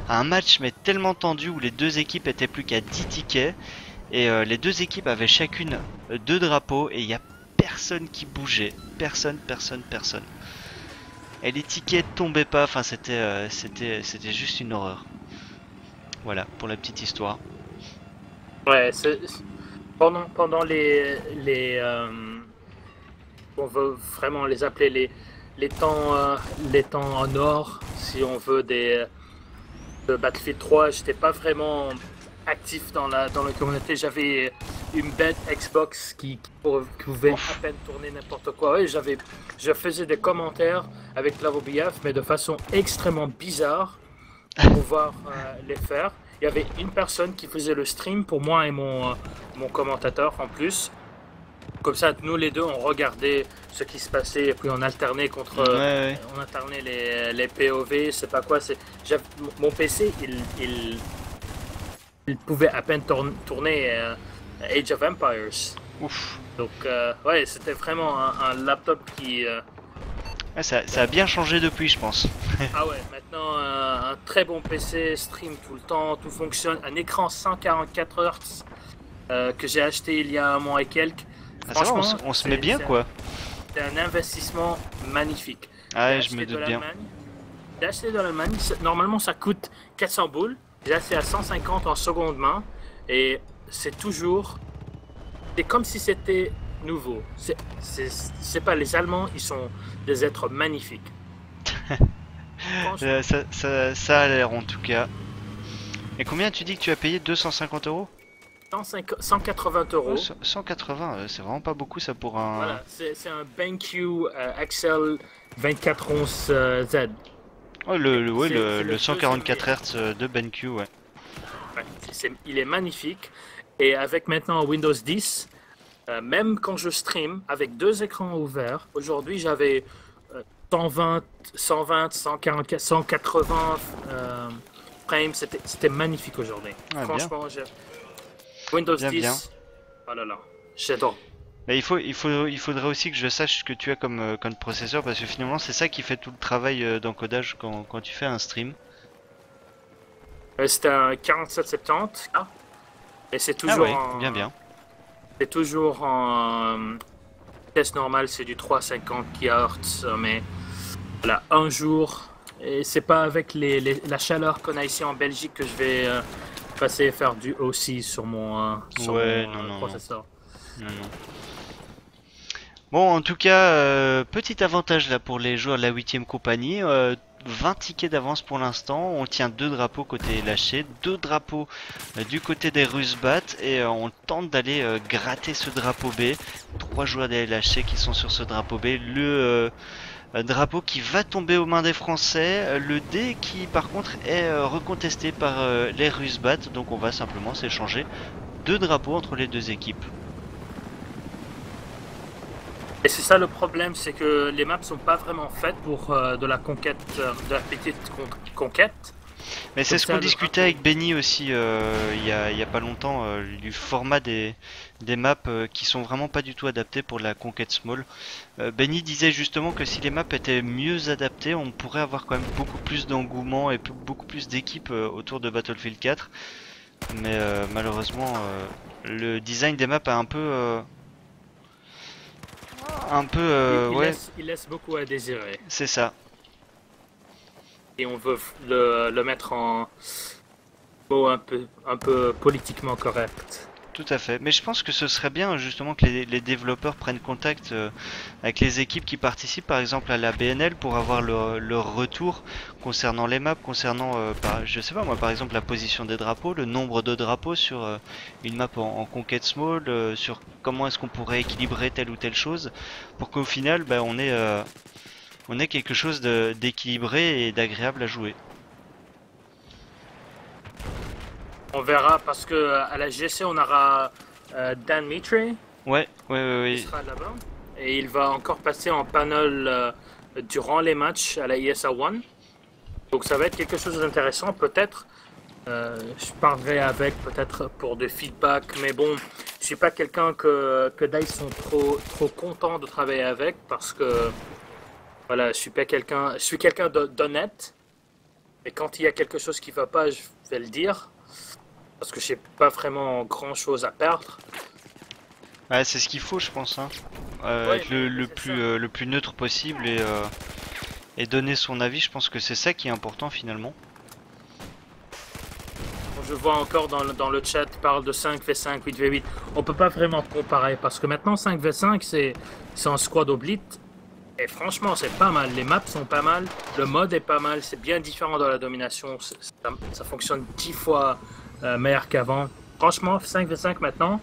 un match mais tellement tendu où les deux équipes étaient plus qu'à 10 tickets. Et les deux équipes avaient chacune deux drapeaux et il y a personne qui bougeait. Personne, personne, personne. Et les tickets tombaient pas. Enfin, c'était juste une horreur. Voilà pour la petite histoire. Ouais, pendant on veut vraiment les appeler les temps en or, si on veut, de Battlefield 3. J'étais pas vraiment actif dans la communauté. J'avais une bête Xbox qui pouvait à Ouf. peine tourner n'importe quoi. Ouais, je faisais des commentaires avec Lavobiaf, mais de façon extrêmement bizarre pour pouvoir les faire. Il y avait une personne qui faisait le stream pour moi et mon commentateur en plus. Comme ça, nous les deux, on regardait ce qui se passait et puis Ouais, ouais. on alternait les POV, c'est pas quoi. Mon PC, il pouvait à peine tourner. Age of Empires. Ouf. Donc, ouais, c'était vraiment un laptop qui. Ouais, ça a bien changé depuis, je pense. Ah ouais, maintenant un très bon PC, stream tout le temps, tout fonctionne. Un écran 144 Hz que j'ai acheté il y a un mois et quelques. Ah, ça va, Franchement, on se met bien, quoi. C'est un investissement magnifique. Ah, J'ai ouais, je acheté me de doute bien. l'Allemagne. J'ai acheté de l'Allemagne. Normalement, ça coûte 400 boules. J'ai acheté à 150 en seconde main. Et c'est toujours. C'est comme si c'était nouveau. C'est pas les Allemands, ils sont des êtres magnifiques. Franchement, Ça a l'air en tout cas. Et combien tu dis que tu as payé? 250 euros? 180 Oh, euros. 180, c'est vraiment pas beaucoup ça pour un. Voilà, c'est un BenQ Excel 2411 Z. Oh, ouais, C'est le le 144 Hz de BenQ, ouais. Ouais, il est magnifique. Et avec maintenant Windows 10, même quand je stream avec deux écrans ouverts, aujourd'hui j'avais 120, 144, 180 frames. C'était magnifique aujourd'hui. Ah, Franchement, Windows bien, 10, bien. oh là là, j'adore. Mais il faudrait aussi que je sache ce que tu as comme processeur parce que finalement c'est ça qui fait tout le travail d'encodage quand tu fais un stream. C'était un 4770 et c'est Ah toujours ouais, bien bien. c'est toujours en test normal, c'est du 350 kHz, mais voilà, un jour, et c'est pas avec la chaleur qu'on a ici en Belgique que je vais passer faire du OC sur Ouais, mon non, non, processeur. non, non. Bon, en tout cas, petit avantage là pour les joueurs de la 8ème compagnie. 20 tickets d'avance pour l'instant. On tient 2 drapeaux côté lâché, 2 drapeaux du côté des Rusbat et on tente d'aller gratter ce drapeau B. 3 joueurs des LHC qui sont sur ce drapeau B. Le drapeau qui va tomber aux mains des Français. Le D qui par contre est recontesté par les Rusbat. Donc on va simplement s'échanger 2 drapeaux entre les deux équipes. Et c'est ça le problème, c'est que les maps sont pas vraiment faites pour de la conquête, de la petite conquête. Mais c'est Comme ce ça, qu'on le discutait rapport. avec Benny aussi il y a pas longtemps, du format des maps qui sont vraiment pas du tout adaptés pour la conquête small. Benny disait justement que si les maps étaient mieux adaptées, on pourrait avoir quand même beaucoup plus d'engouement et beaucoup plus d'équipes autour de Battlefield 4. Mais malheureusement, le design des maps a ouais, Il laisse beaucoup à désirer. c'est ça. Et on veut le mettre en mot un peu politiquement correct. Tout à fait, mais je pense que ce serait bien justement que les développeurs prennent contact avec les équipes qui participent par exemple à la BNL pour avoir leur retour concernant les maps, concernant, je sais pas moi, par exemple la position des drapeaux, le nombre de drapeaux sur une map en conquête small, sur comment est-ce qu'on pourrait équilibrer telle ou telle chose, pour qu'au final on ait quelque chose d'équilibré et d'agréable à jouer. On verra parce que à la GC on aura Dan Mitre Ouais, qui sera là-bas et il va encore passer en panel durant les matchs à la ISA 1. Donc ça va être quelque chose d'intéressant peut-être. Je parlerai avec peut-être pour des feedbacks, mais bon, je suis pas quelqu'un que DICE sont trop contents de travailler avec parce que voilà, je suis quelqu'un d'honnête. Et quand il y a quelque chose qui va pas, je vais le dire. Parce que j'ai pas vraiment grand chose à perdre. Ouais, c'est ce qu'il faut, je pense, hein. Ouais, Être mais le plus neutre possible et donner son avis, je pense que c'est ça qui est important finalement. je vois encore dans le chat parle de 5v5, 8v8. On peut pas vraiment comparer parce que maintenant 5v5 c'est un squad oblite. Et franchement, c'est pas mal. Les maps sont pas mal. Le mode est pas mal. C'est bien différent de la domination. Ça fonctionne 10 fois meilleur qu'avant. Franchement, 5v5 maintenant,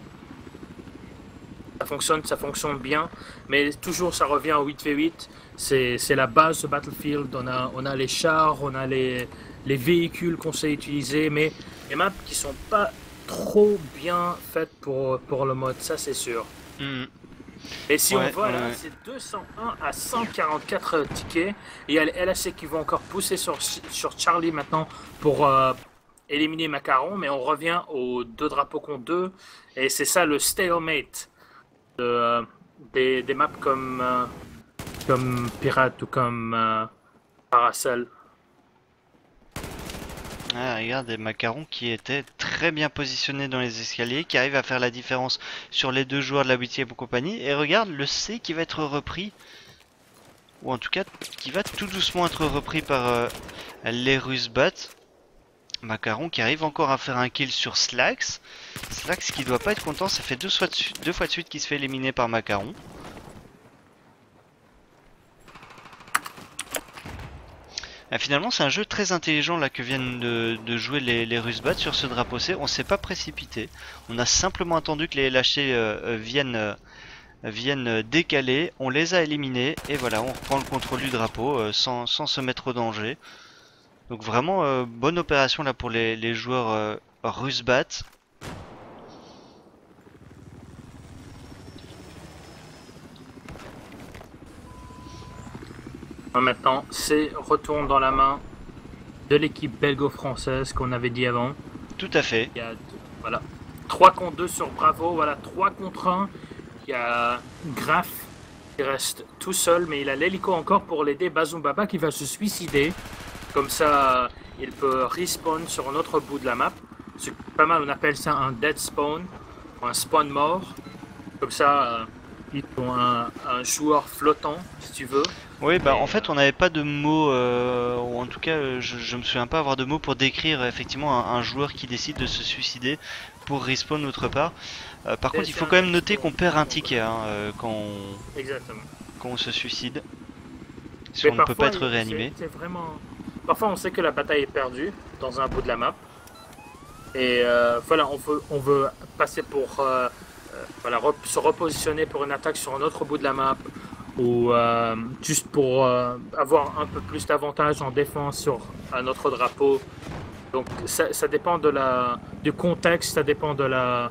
ça fonctionne bien. Mais toujours, ça revient au 8v8. C'est la base de Battlefield. On a les chars, on a les véhicules qu'on sait utiliser. Mais les maps qui sont pas trop bien faites pour le mode, ça c'est sûr. Et si on voit là, c'est 201 à 144 tickets. Et il y a les LHC qui vont encore pousser sur Charlie maintenant pour éliminer Macaron, mais on revient aux 2 drapeaux contre 2. Et c'est ça le stalemate des maps comme Pirate ou comme Paracel. Ah, regarde, des macarons qui étaient très bien positionnés dans les escaliers, qui arrivent à faire la différence sur les 2 joueurs de la 8ème compagnie. Et regarde le C qui va être repris, ou en tout cas qui va tout doucement être repris par les Rusbat. Macaron qui arrive encore à faire un kill sur Slax. Slax qui doit pas être content, ça fait 2 fois de suite qu'il se fait éliminer par Macaron. Finalement, c'est un jeu très intelligent là que viennent de jouer les Rusbat sur ce drapeau C. On s'est pas précipité. On a simplement attendu que les LHC viennent décaler. On les a éliminés et voilà, on reprend le contrôle du drapeau sans se mettre au danger. Donc vraiment bonne opération là pour les joueurs Rusbat. Maintenant, c'est retourne dans la main de l'équipe belgo-française qu'on avait dit avant. Tout à fait. Il y a voilà, 3 contre 2 sur Bravo, voilà, 3 contre 1. Il y a Graf qui reste tout seul, mais il a l'hélico encore pour l'aider Bazoum Baba qui va se suicider. Comme ça, il peut respawn sur un autre bout de la map. C'est pas mal, on appelle ça un dead spawn, un spawn mort. Comme ça, ils ont un joueur flottant, si tu veux. Oui, bah en fait on n'avait pas de mots, ou en tout cas je me souviens pas avoir de mots pour décrire effectivement un joueur qui décide de se suicider pour respawn autre part. Par contre il faut quand même noter qu'on perd un ticket hein, Exactement. quand on se suicide. Si on ne peut pas être réanimé. C'est vraiment... Parfois on sait que la bataille est perdue dans un bout de la map. Et voilà, on veut passer pour voilà, se repositionner pour une attaque sur un autre bout de la map. Ou juste pour avoir un peu plus d'avantage en défense sur un autre drapeau. Donc ça dépend du contexte, ça dépend de la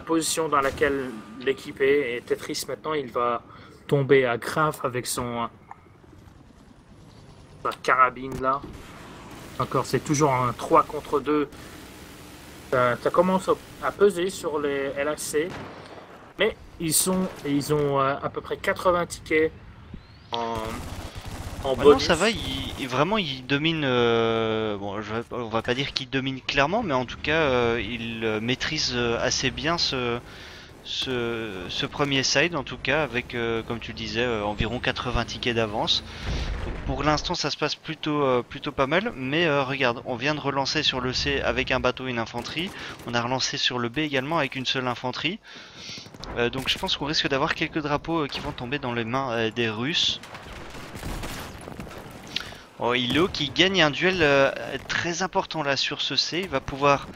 position dans laquelle l'équipe est. Et Tetris maintenant il va tomber à Graf avec sa carabine là. Encore c'est toujours un 3 contre 2. Ça commence à peser sur les LHC. Mais ils ont à peu près 80 tickets en bonus. Non, ça va, vraiment il domine. Bon, on va pas dire qu'il domine clairement, mais en tout cas, il maîtrise assez bien ce premier side, en tout cas, avec, comme tu le disais, environ 80 tickets d'avance. Pour l'instant, ça se passe plutôt pas mal, mais regarde, on vient de relancer sur le C avec un bateau et une infanterie. On a relancé sur le B également avec une seule infanterie. Donc je pense qu'on risque d'avoir quelques drapeaux qui vont tomber dans les mains des Russes. Oh, Ilo qui gagne un duel très important là sur ce C. Il va pouvoir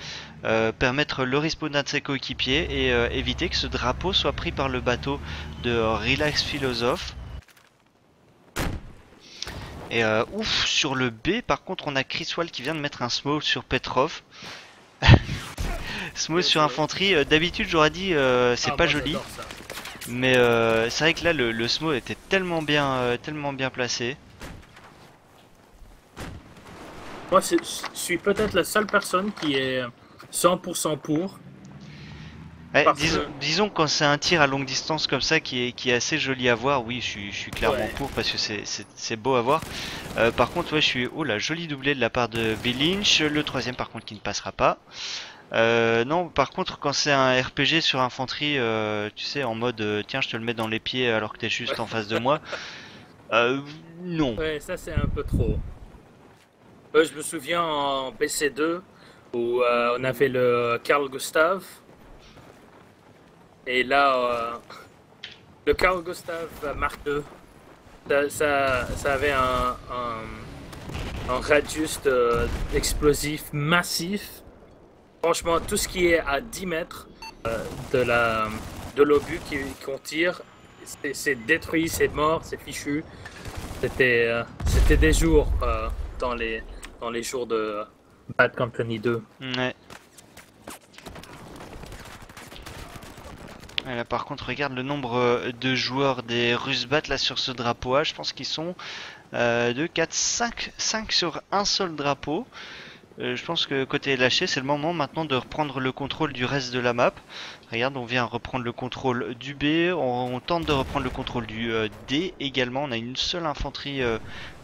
permettre le respawn d'un de ses coéquipiers et éviter que ce drapeau soit pris par le bateau de Relax Philosophe. Et ouf, sur le B par contre on a Criswell qui vient de mettre un smoke sur Petrov. Smoke sur infanterie, d'habitude j'aurais dit c'est pas joli. Mais c'est vrai que là le smoke était tellement bien placé. Moi je suis peut-être la seule personne qui est 100% pour. Disons quand c'est un tir à longue distance comme ça qui est assez joli à voir, oui je suis clairement pour parce que c'est beau à voir. Par contre ouais je suis... Oh là, joli doublé de la part de Bill Lynch, le troisième par contre qui ne passera pas. Non par contre quand c'est un RPG sur infanterie, tu sais en mode tiens je te le mets dans les pieds alors que t'es juste en face de moi. Non. Ouais ça c'est un peu trop. Je me souviens en PC2 où on avait le Carl Gustav. Et là, le Carl Gustav Mark II, ça avait un radius explosif massif. Franchement, tout ce qui est à 10 mètres de l'obus qu'on tire, c'est détruit, c'est mort, c'est fichu. C'était des jours dans les jours de Bad Company 2. Ouais. Et là, par contre, regarde le nombre de joueurs des Rusbat là sur ce drapeau A. Je pense qu'ils sont 2, 4, 5 sur un seul drapeau. Je pense que côté lâché, c'est le moment maintenant de reprendre le contrôle du reste de la map. Regarde, on vient reprendre le contrôle du B, on tente de reprendre le contrôle du D également. On a une seule infanterie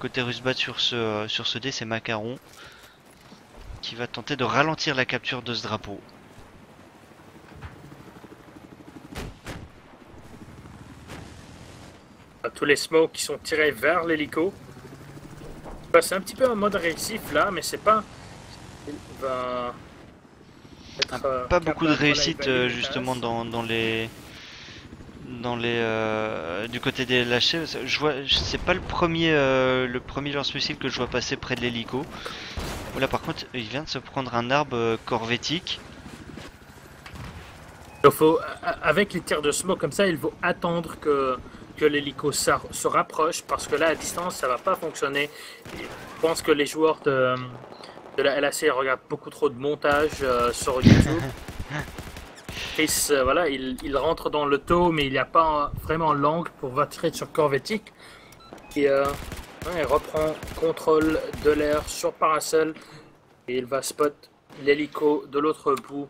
côté Rusbat sur ce D, c'est Macaron, qui va tenter de ralentir la capture de ce drapeau. Tous les smokes qui sont tirés vers l'hélico. C'est un petit peu en mode récif là, mais c'est pas... Il va être, Pas beaucoup de capable, voilà, réussite il valide les justement passes. dans les du côté des lâchés. Je vois, c'est pas le premier lance-missile que je vois passer près de l'hélico. Voilà, par contre, il vient de se prendre un arbre corvétique. Il faut, avec les tirs de smoke comme ça, il faut attendre que l'hélico se rapproche parce que là à distance ça va pas fonctionner. Je pense que les joueurs de la LAC regardent beaucoup trop de montage sur YouTube. Chris, voilà, il rentre dans le taux, mais il n'y a pas vraiment l'angle pour va tirer sur corvétique. Et ouais, il reprend contrôle de l'air sur Paracel et il va spot l'hélico de l'autre bout.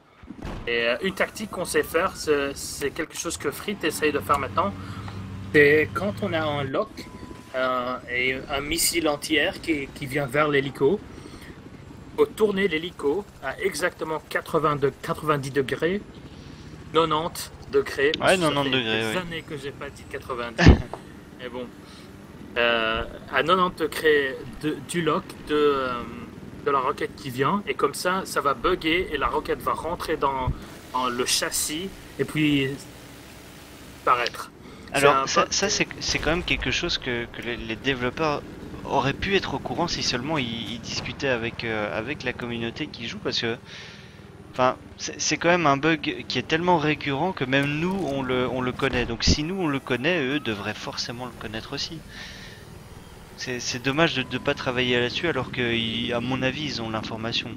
Et une tactique qu'on sait faire, c'est quelque chose que Frit essaye de faire maintenant. C'est quand on a un lock et un missile anti-air qui vient vers l'hélico, il faut tourner l'hélico à exactement 90 degrés, 90 degrés. Ouais, Ça 90 fait degrés, des oui. années que j'ai pas dit 90. Mais bon, à 90 degrés du lock de la roquette qui vient, et comme ça va bugger et la roquette va rentrer dans le châssis et puis paraître. Alors ça c'est quand même quelque chose que les développeurs auraient pu être au courant si seulement ils discutaient avec la communauté qui joue, parce que enfin c'est quand même un bug qui est tellement récurrent que même nous on le connaît. Donc si nous on le connaît, eux devraient forcément le connaître aussi. C'est dommage de ne pas travailler là-dessus alors que à mon avis ils ont l'information.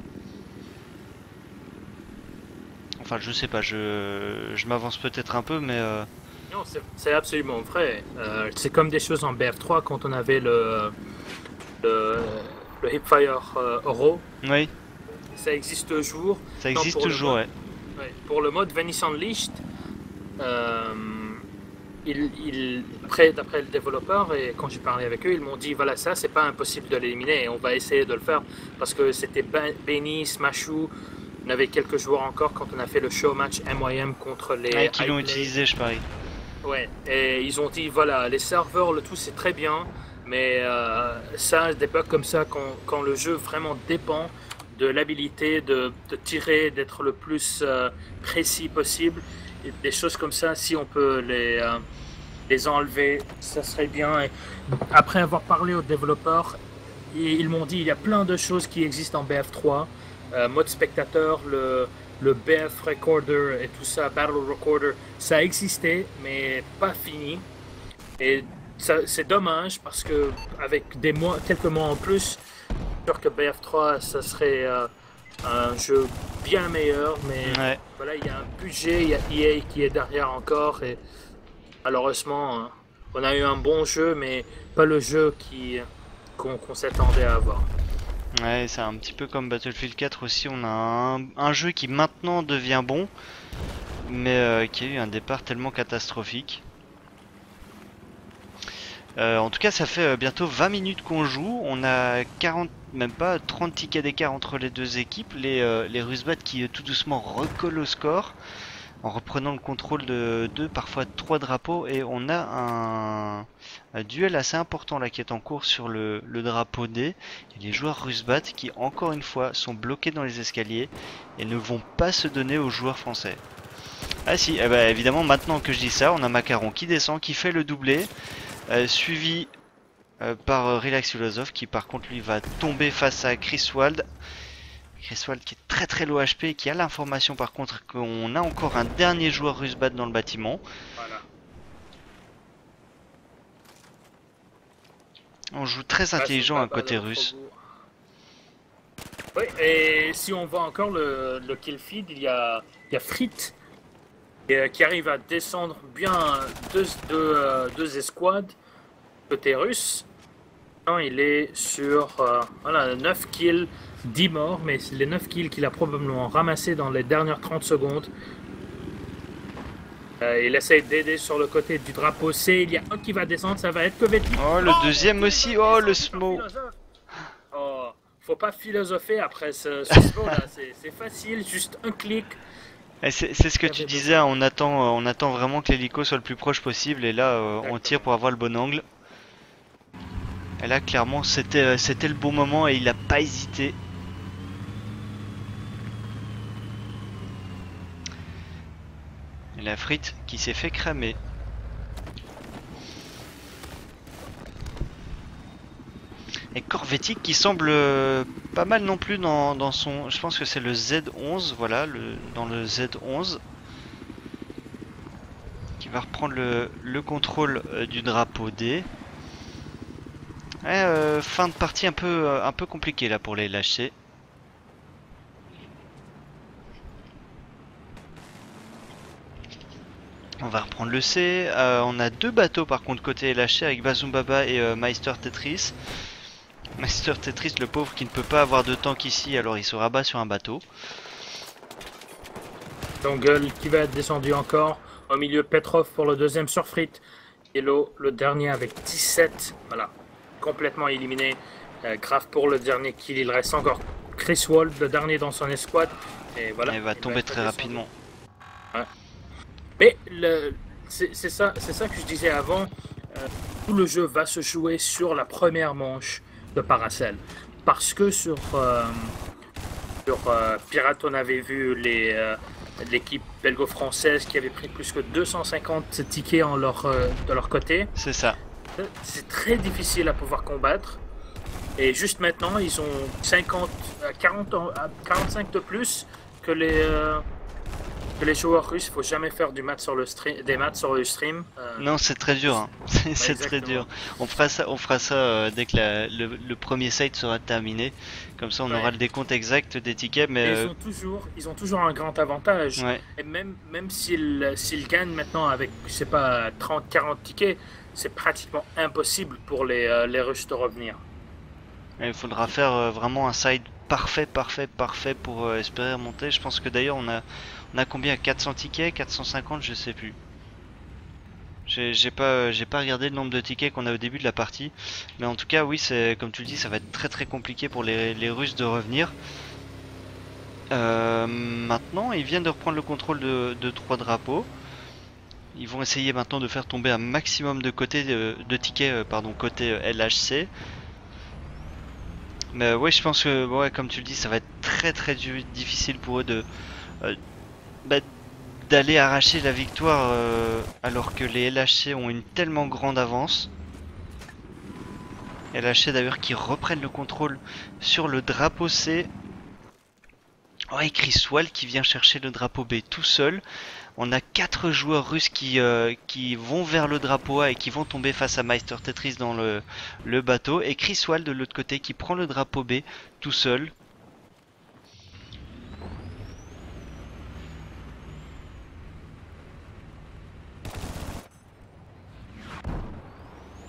Enfin je sais pas, je m'avance peut-être un peu mais Non, c'est absolument vrai. C'est comme des choses en BF3 quand on avait le, le Hipfire Euro. oui, Ça existe toujours. ça Non, existe pour le toujours, mode, ouais. ouais, pour le mode Venice Unleashed, d'après le développeur, et quand j'ai parlé avec eux, ils m'ont dit voilà, ça c'est pas impossible de l'éliminer et on va essayer de le faire parce que c'était Benny, Smashou. On avait quelques joueurs encore quand on a fait le show match MYM contre les. Ouais, qui l'ont iPlay. utilisé, je parie. Ouais, et ils ont dit voilà, les serveurs, le tout c'est très bien, mais ça, des bugs comme ça, quand le jeu vraiment dépend de l'habilité de tirer, d'être le plus précis possible, et des choses comme ça, si on peut les enlever, ça serait bien. Et après avoir parlé aux développeurs, ils m'ont dit il y a plein de choses qui existent en BF3, mode spectateur, le BF Recorder et tout ça, Battle Recorder, ça existait, mais pas fini. Et c'est dommage parce que avec quelques mois en plus, je suis sûr que BF3, ça serait un jeu bien meilleur. Mais Ouais. voilà, il y a un budget, il y a EA qui est derrière encore. Et malheureusement, on a eu un bon jeu, mais pas le jeu qu'on s'attendait à avoir. Ouais, c'est un petit peu comme Battlefield 4 aussi, on a un jeu qui maintenant devient bon, mais qui a eu un départ tellement catastrophique. En tout cas, ça fait bientôt 20 minutes qu'on joue, on a 40, même pas 30 tickets d'écart entre les deux équipes, les Rusbat qui tout doucement recollent au score, en reprenant le contrôle de deux, parfois trois drapeaux, et on a un duel assez important là qui est en cours sur le drapeau D, et les joueurs Rusbat qui encore une fois sont bloqués dans les escaliers et ne vont pas se donner aux joueurs français. Ah si, eh ben, évidemment maintenant que je dis ça, on a Macaron qui descend, qui fait le doublé, suivi par Relax Philosophe qui par contre lui va tomber face à Chris Wald. Chris Wald qui est très low HP et qui a l'information par contre qu'on a encore un dernier joueur Rusbat dans le bâtiment. Voilà. On joue très intelligent à côté russe. Oui, et si on voit encore le kill feed, il y a Frit qui arrive à descendre bien deux escouades côté russe. Non, il est sur voilà, 9 kills, 10 morts, mais c'est les 9 kills qu'il a probablement ramassés dans les dernières 30 secondes. Il essaie d'aider sur le côté du drapeau C. Il y a un qui va descendre, ça va être Kovetic. Oh, le deuxième aussi. Oh, le smoke. Oh, faut pas philosopher après ce smoke là. C'est facile, juste un clic. C'est ce que tu disais, on attend vraiment que l'hélico soit le plus proche possible. Et là, on tire pour avoir le bon angle. Et là, clairement, c'était le bon moment et il a pas hésité. Et la frite qui s'est fait cramer. Et Corvetic qui semble pas mal non plus dans son... Je pense que c'est le Z11, voilà, dans le Z11. Qui va reprendre le contrôle du drapeau D. Ouais, fin de partie un peu compliquée là pour les lâcher. On va reprendre le C. On a deux bateaux par contre côté lâché avec Bazoom Baba et Meister Tetris. Meister Tetris, le pauvre qui ne peut pas avoir de tank ici, alors il se rabat sur un bateau. Dongle qui va être descendu encore. Au milieu, Petrov pour le deuxième sur Frit. Hello, le dernier avec 17. Voilà, complètement éliminé. Grave pour le dernier kill. Il reste encore Chris Wall, le dernier dans son escouade. Et voilà. Il va tomber très rapidement. Ouais. Mais c'est ça que je disais avant. Tout le jeu va se jouer sur la première manche de Paracel. Parce que sur Pirate, on avait vu l'équipe belgo-française qui avait pris plus que 250 tickets de leur côté. C'est ça. C'est très difficile à pouvoir combattre. Et juste maintenant, ils ont 45 de plus que les joueurs russes. Il faut jamais faire des maths sur le stream. Non, c'est très dur. Hein. C'est très dur. On fera ça dès que le premier site sera terminé. Comme ça, on aura le décompte exact des tickets. Mais ils ont toujours un grand avantage. Ouais. Et même s'ils gagnent maintenant avec, je sais pas, 30-40 tickets, c'est pratiquement impossible pour les Russes de revenir. Il faudra faire vraiment un side parfait pour espérer remonter. Je pense que d'ailleurs on a combien, 400 tickets, 450, je sais plus. J'ai pas regardé le nombre de tickets qu'on a au début de la partie, mais en tout cas oui, c'est comme tu le dis, ça va être très compliqué pour les Russes de revenir. Maintenant ils viennent de reprendre le contrôle de 3 drapeaux. Ils vont essayer maintenant de faire tomber un maximum de tickets côté LHC. Mais ouais, je pense que ouais, comme tu le dis, ça va être très difficile pour eux d'aller arracher la victoire alors que les LHC ont une tellement grande avance. LHC d'ailleurs qui reprennent le contrôle sur le drapeau C. Oh, et Chris Wall qui vient chercher le drapeau B tout seul. On a 4 joueurs russes qui vont vers le drapeau A et qui vont tomber face à Meister Tetris dans le bateau. Et Chris Wall de l'autre côté qui prend le drapeau B tout seul.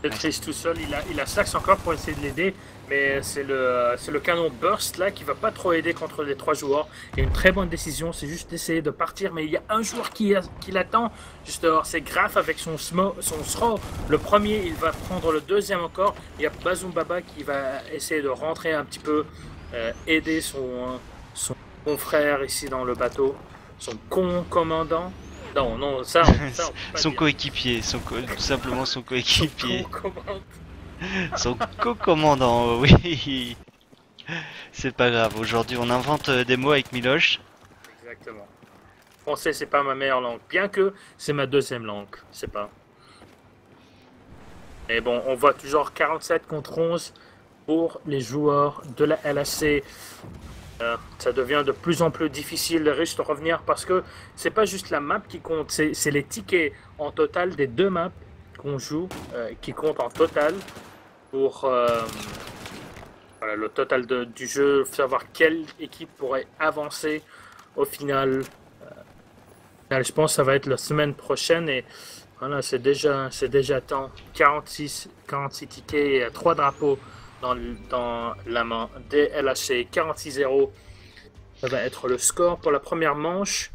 Tetris tout seul, il a Sax encore pour essayer de l'aider. Mais c'est le canon Burst là qui va pas trop aider contre les 3 joueurs. Il y a une très bonne décision, c'est juste d'essayer de partir. Mais il y a un joueur qui l'attend. Juste dehors, c'est Graf avec son throw. Le premier, il va prendre le deuxième encore. Il y a Bazoom Baba qui va essayer de rentrer un petit peu, aider son confrère ici dans le bateau. Son commandant. Non, ça son coéquipier, tout simplement son coéquipier. Son co-commandant, oui. C'est pas grave, aujourd'hui on invente des mots avec Miloche. Exactement. Français, c'est pas ma meilleure langue, bien que c'est ma deuxième langue, c'est pas. Mais bon, on voit toujours 47 contre 11 pour les joueurs de la LHC. Ça devient de plus en plus difficile les Russes de revenir parce que c'est pas juste la map qui compte, c'est les tickets en total des 2 maps qu'on joue qui comptent en total pour voilà, le total du jeu, savoir quelle équipe pourrait avancer au final. Je pense que ça va être la semaine prochaine et Voilà, c'est déjà temps. 46 tickets, 3 drapeaux dans la main des LHC. 46-0, ça va être le score pour la première manche.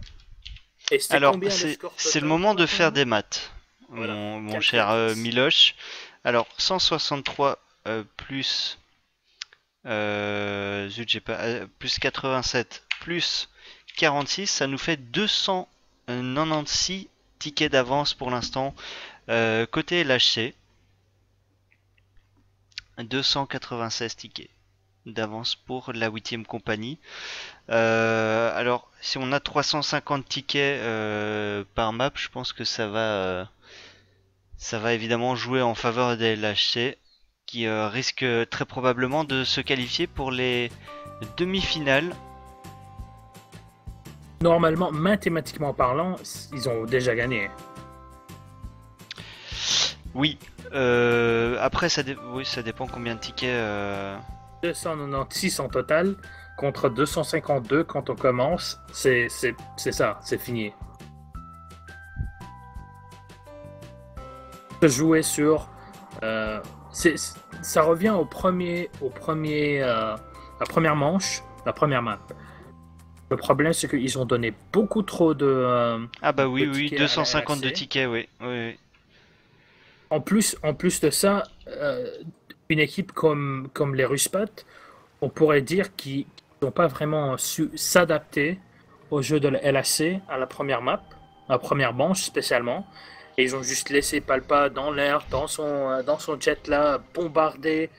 Et c'était Alors, combien le score c'est le total moment pour la de faire première des maths, Voilà, mon cher calculatrice. Miloche. Alors, 163 plus zut, j'ai pas plus 87 plus 46, ça nous fait 296 tickets d'avance pour l'instant. Côté LHC, 296 tickets d'avance pour la 8ème compagnie. Alors, si on a 350 tickets par map, je pense que ça va évidemment jouer en faveur des LHC qui risquent très probablement de se qualifier pour les demi-finales. Normalement, mathématiquement parlant, ils ont déjà gagné. Oui, après oui, ça dépend combien de tickets. 296 en total contre 252 quand on commence. C'est ça, c'est fini. Jouer sur. Ça revient la première manche, la première map. Le problème, c'est qu'ils ont donné beaucoup trop Ah bah oui, de oui, tickets à la 252 LHC. tickets, oui, oui, oui. En plus de ça, une équipe comme les Ruspat, on pourrait dire qu'ils n'ont pas vraiment su s'adapter au jeu de la LHC à la première map, à la première manche spécialement. Et ils ont juste laissé Palpa dans l'air, dans son jet là, bombarder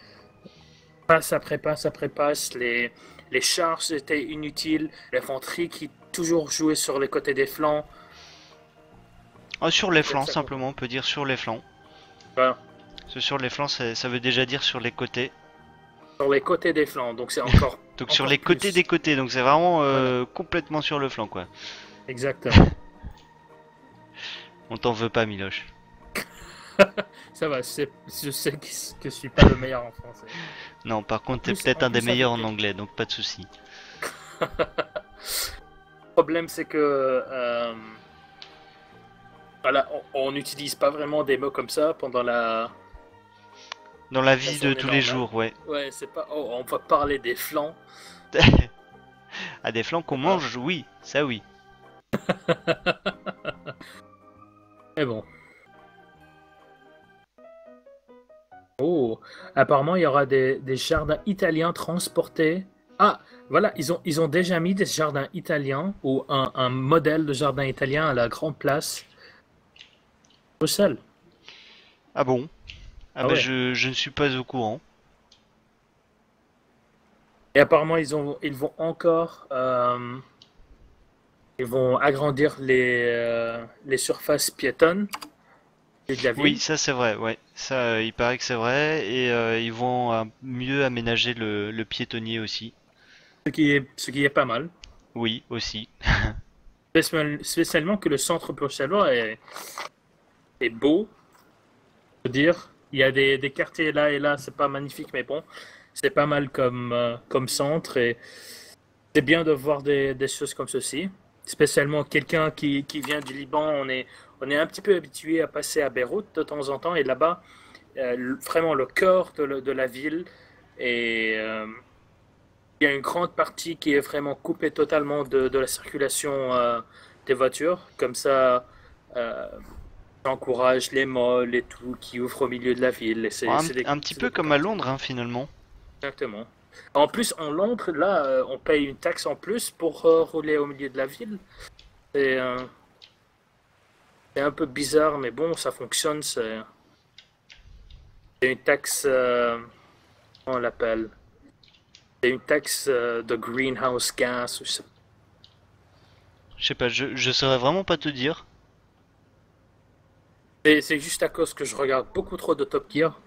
passe après passe. Les charges étaient inutiles. L'infanterie qui toujours jouait sur les côtés des flancs. Sur les Donc flancs, ça, simplement, on peut dire sur les flancs. voilà, Parce que sur les flancs, ça veut déjà dire sur les côtés. sur les côtés des flancs. Donc c'est encore, Donc sur encore les côtés plus. des côtés, donc c'est vraiment Voilà, complètement sur le flanc, quoi. exactement. On t'en veut pas, Miloche. Ça va, je sais que je suis pas le meilleur en français. Non, par En contre, t'es plus, peut-être en un des plus meilleurs avec en anglais, donc pas de souci. Le problème, c'est que voilà, on n'utilise pas vraiment des mots comme ça pendant Dans la la vie de journée tous les normale. jours, ouais. Ouais, c'est pas. Oh, on va parler des flancs. À des flancs qu'on C'est pas. mange, oui, ça oui. Mais bon. Oh, apparemment, il y aura des jardins italiens transportés. Ah, voilà, ils ont déjà mis des jardins italiens ou un modèle de jardin italien à la grande place Bruxelles. Ah bon? Ah Ah bah ouais. je ne suis pas au courant. Et apparemment, ils vont encore, ils vont agrandir les surfaces piétonnes de la Oui, ville, ça c'est vrai, ouais. Ça, il paraît que c'est vrai. Et ils vont mieux aménager le piétonnier aussi. ce qui est pas mal. Oui, aussi. Spécialement que le centre bruxellois est beau, je veux dire. Il y a des quartiers là et là, c'est pas magnifique, mais bon, c'est pas mal comme centre et c'est bien de voir des choses comme ceci. Spécialement quelqu'un qui vient du Liban, on est un petit peu habitué à passer à Beyrouth de temps en temps et là-bas, vraiment le cœur de la ville et il y a une grande partie qui est vraiment coupée totalement de la circulation des voitures. Comme ça, euh, ça encourage les malls et tout qui ouvrent au milieu de la ville. Et Un petit c'est peu des beaux comme à quartiers. Londres, hein, finalement. Exactement. En plus, en Londres, là, on paye une taxe en plus pour rouler au milieu de la ville. C'est c'est un peu bizarre, mais bon, ça fonctionne. C'est une taxe, comment on l'appelle? C'est une taxe de greenhouse gas. Je sais pas, je saurais vraiment pas te dire. C'est juste à cause que je regarde beaucoup trop de Top Gear.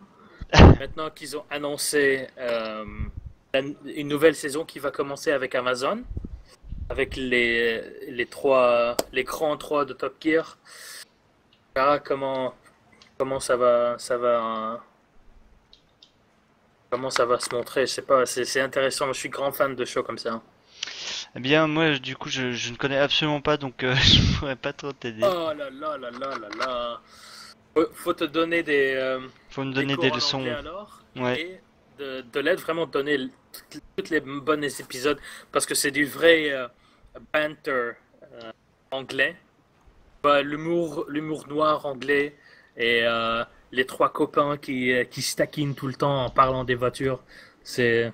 Maintenant qu'ils ont annoncé une nouvelle saison qui va commencer avec Amazon, avec les grands trois de Top Gear. On verra comment comment ça va se montrer. Je sais pas, c'est intéressant. Je suis grand fan de shows comme ça. Eh bien, moi, du coup, je ne connais absolument pas, donc je pourrais pas trop t'aider. Oh là là là là là là. Faut te donner Faut me des donner des cours en anglais leçons. alors Ouais. et de l'aide vraiment donner toutes les bonnes épisodes parce que c'est du vrai banter anglais. Bah, l'humour noir anglais et les trois copains qui se taquinent tout le temps en parlant des voitures, c'est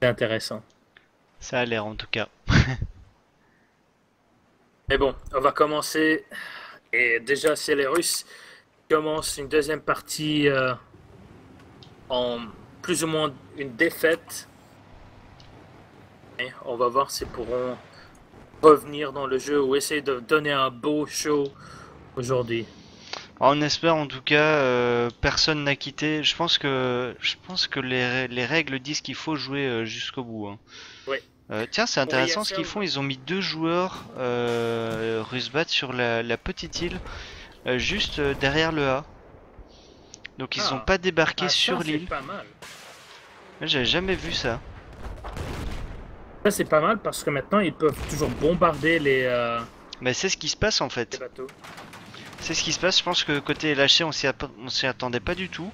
c'est intéressant. Ça a l'air en tout cas. Mais bon, on va commencer. Et déjà, c'est les Russes qui commencent une deuxième partie en plus ou moins une défaite. Et on va voir s'ils pourront revenir dans le jeu ou essayer de donner un beau show aujourd'hui. On espère en tout cas, personne n'a quitté. Je pense que les règles disent qu'il faut jouer jusqu'au bout, hein. Oui. Tiens, c'est Pour intéressant ce qu'ils ISL, font. Ils ont mis deux joueurs Rusbat sur la petite île, juste derrière le A. Donc ils ont ah, pas débarqué ah, ça sur c'est l'île. pas mal. J'avais jamais vu ça. Ça c'est pas mal parce que maintenant ils peuvent toujours bombarder Mais c'est ce qui se passe en les fait. bateaux. C'est ce qui se passe. Je pense que côté lâché, on s'y attendait pas du tout.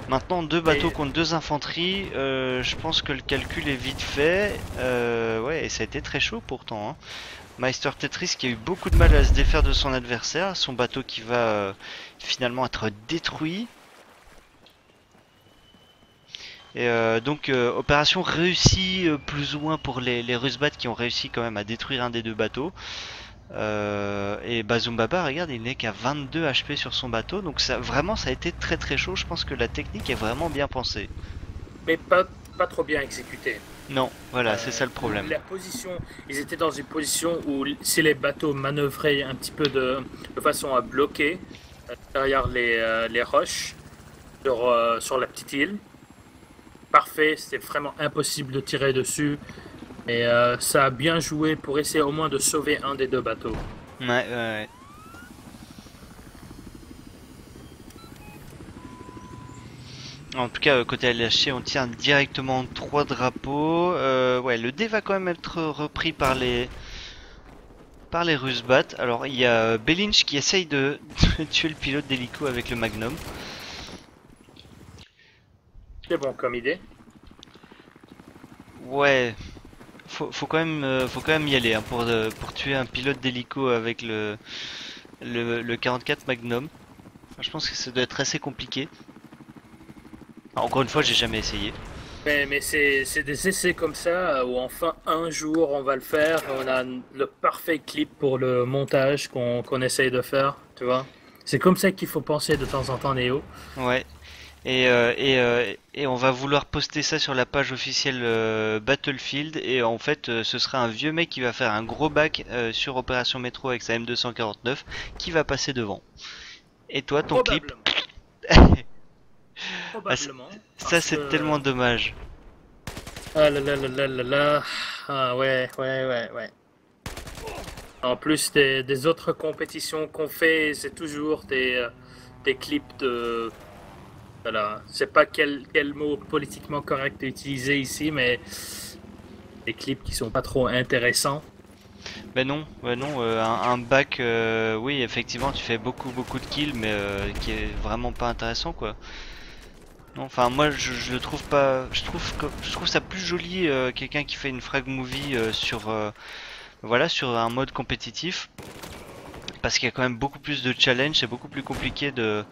Maintenant, deux bateaux Et contre deux infanteries, je pense que le calcul est vite fait. Ouais, et ça a été très chaud pourtant, hein. Meister Tetris qui a eu beaucoup de mal à se défaire de son adversaire, son bateau qui va finalement être détruit. Et donc opération réussie plus ou moins pour les Rusbat qui ont réussi quand même à détruire un des deux bateaux. Et Bazoum Baba, regarde, il n'est qu'à 22 HP sur son bateau, donc ça vraiment ça a été très très chaud. Je pense que la technique est vraiment bien pensée. mais pas trop bien exécuté. Non, voilà, c'est ça le problème. La position, ils étaient dans une position où si les bateaux manœuvraient un petit peu de façon à bloquer derrière les roches sur la petite île, parfait, c'était vraiment impossible de tirer dessus. Et ça a bien joué pour essayer au moins de sauver un des deux bateaux. Ouais, ouais, ouais. En tout cas, côté LHC, on tient directement trois drapeaux. Ouais, le dé va quand même être repris par les Rusbat. Alors, il y a Belinch qui essaye de tuer le pilote d'hélico avec le Magnum. C'est bon comme idée. Ouais, faut quand même y aller hein, pour tuer un pilote d'hélico avec le 44 Magnum. Je pense que ça doit être assez compliqué. Encore une fois, j'ai jamais essayé. Mais c'est des essais comme ça où enfin un jour on va le faire. On a le parfait clip pour le montage qu'on essaye de faire, tu vois. C'est comme ça qu'il faut penser de temps en temps, Néo. Ouais. Et on va vouloir poster ça sur la page officielle Battlefield. Et en fait, ce sera un vieux mec qui va faire un gros bac sur Opération Métro avec sa M249 qui va passer devant. Et toi, ton clip? Probablement. Ah, Probablement. ça, Parce c'est que. tellement dommage. Ah là là là là là là. Ah ouais, ouais, ouais, ouais. En plus des autres compétitions qu'on fait, c'est toujours des clips de. Voilà, je sais pas quel mot politiquement correct utiliser ici, mais des clips qui sont pas trop intéressants. Ben non, un bac, oui, effectivement, tu fais beaucoup de kills, mais qui est vraiment pas intéressant, quoi. Non, enfin, moi, je le trouve pas. Je trouve ça plus joli, quelqu'un qui fait une frag movie voilà, sur un mode compétitif, parce qu'il y a quand même beaucoup plus de challenge, c'est beaucoup plus compliqué de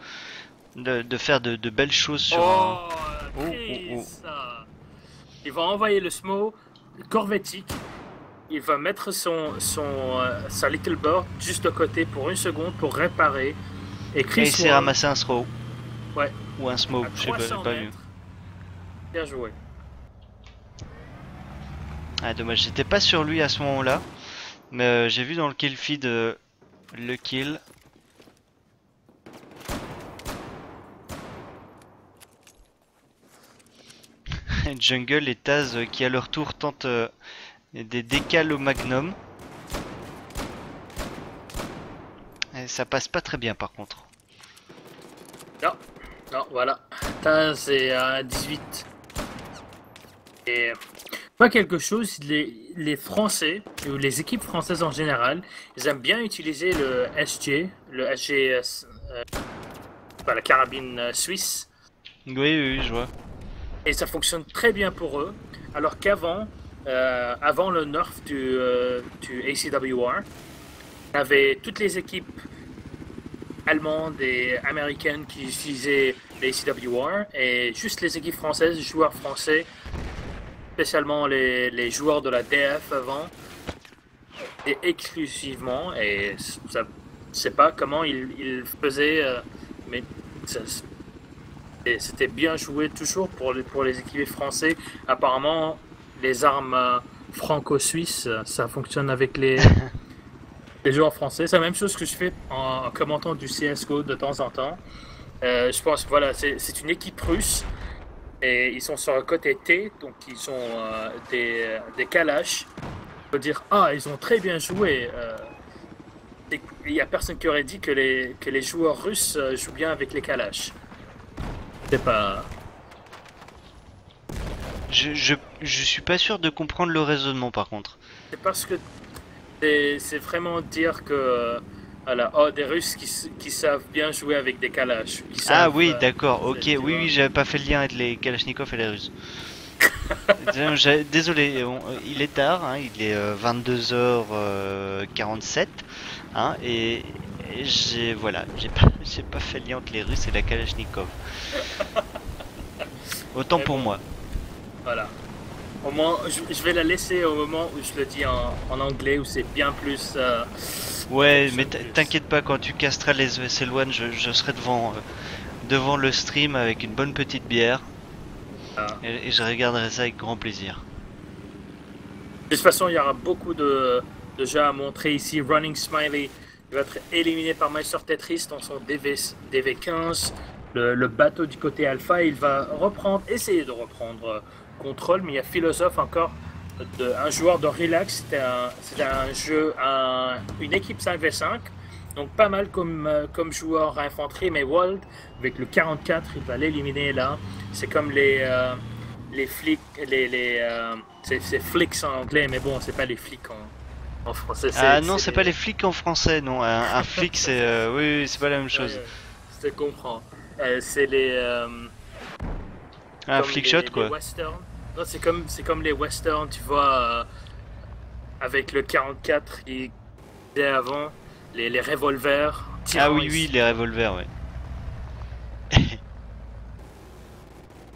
faire de belles choses sur un. Oh, Oh, oh, Chris! oh. Il va envoyer le SMO corvétique. Il va mettre sa little bird juste de côté pour une seconde pour réparer. Et Et Chris il s'est Wall, ramassé un throw ouais, ou un smoke, à je sais pas, j'ai 300 pas vu. mètres. Bien joué. Ah, dommage, j'étais pas sur lui à ce moment-là, mais j'ai vu dans le kill feed le kill. Jungle et Taz qui à leur tour tentent des décales au Magnum. Et ça passe pas très bien par contre. Non, non, voilà. Taz est à 18. Et pas quelque chose, les Français, ou les équipes françaises en général, ils aiment bien utiliser le SG, le SGS, la carabine suisse, Oui, oui, oui, je vois. et ça fonctionne très bien pour eux. Alors qu'avant, avant le nerf du ACWR, il y avait toutes les équipes allemandes et américaines qui utilisaient l'ACWR, et juste les équipes françaises, les joueurs français, spécialement les joueurs de la DF avant, et exclusivement, et ça, je sais pas comment ils faisaient, mais c'était bien joué toujours pour les équipiers français. Apparemment, les armes franco-suisses, ça fonctionne avec les joueurs français. C'est la même chose que je fais en commentant du CSGO de temps en temps. Je pense que voilà, c'est une équipe russe. Et ils sont sur le côté T, donc ils ont des Kalash. On peut dire, ah, ils ont très bien joué. Il n'y a personne qui aurait dit que les joueurs russes jouent bien avec les Kalash. C'est pas. Je suis pas sûr de comprendre le raisonnement par contre. C'est parce que c'est vraiment dire que. Voilà, oh, des Russes qui savent bien jouer avec des Kalash. Ah oui, d'accord, ok, oui, oui, j'avais pas fait le lien avec les Kalachnikov et les Russes. Désolé, il est tard, hein, il est 22h47, hein, et voilà, j'ai pas fait le lien entre les Russes et la Kalachnikov. Autant Mais pour bon, moi. voilà. Au moins, je vais la laisser au moment où je le dis en anglais, où c'est bien plus. Ouais, mais plus. t'inquiète pas, quand tu casseras les ESL1, je serai devant le stream avec une bonne petite bière. Ah. Et je regarderai ça avec grand plaisir. De toute façon, il y aura beaucoup de jeux à montrer ici. Running Smiley, il va être éliminé par Meister Tetris dans son DV15. Le bateau du côté Alpha, il va essayer de reprendre contrôle, mais il y a Philosophe encore, un joueur de Relax. C'était un jeu, une équipe 5v5. Donc pas mal comme joueur infanterie, mais Wald, avec le 44, il va l'éliminer là. C'est comme les flics, c'est flics en anglais, mais bon, c'est pas les flics en français. Ah non, c'est pas les flics en français, non. Un flic, c'est oui, c'est pas la même chose. Je te comprends. C'est les Un flick shot, quoi. Les westerns. Non, c'est comme les westerns, tu vois, avec le 44 qui était avant, les revolvers. Ah oui, oui, les revolvers, ouais.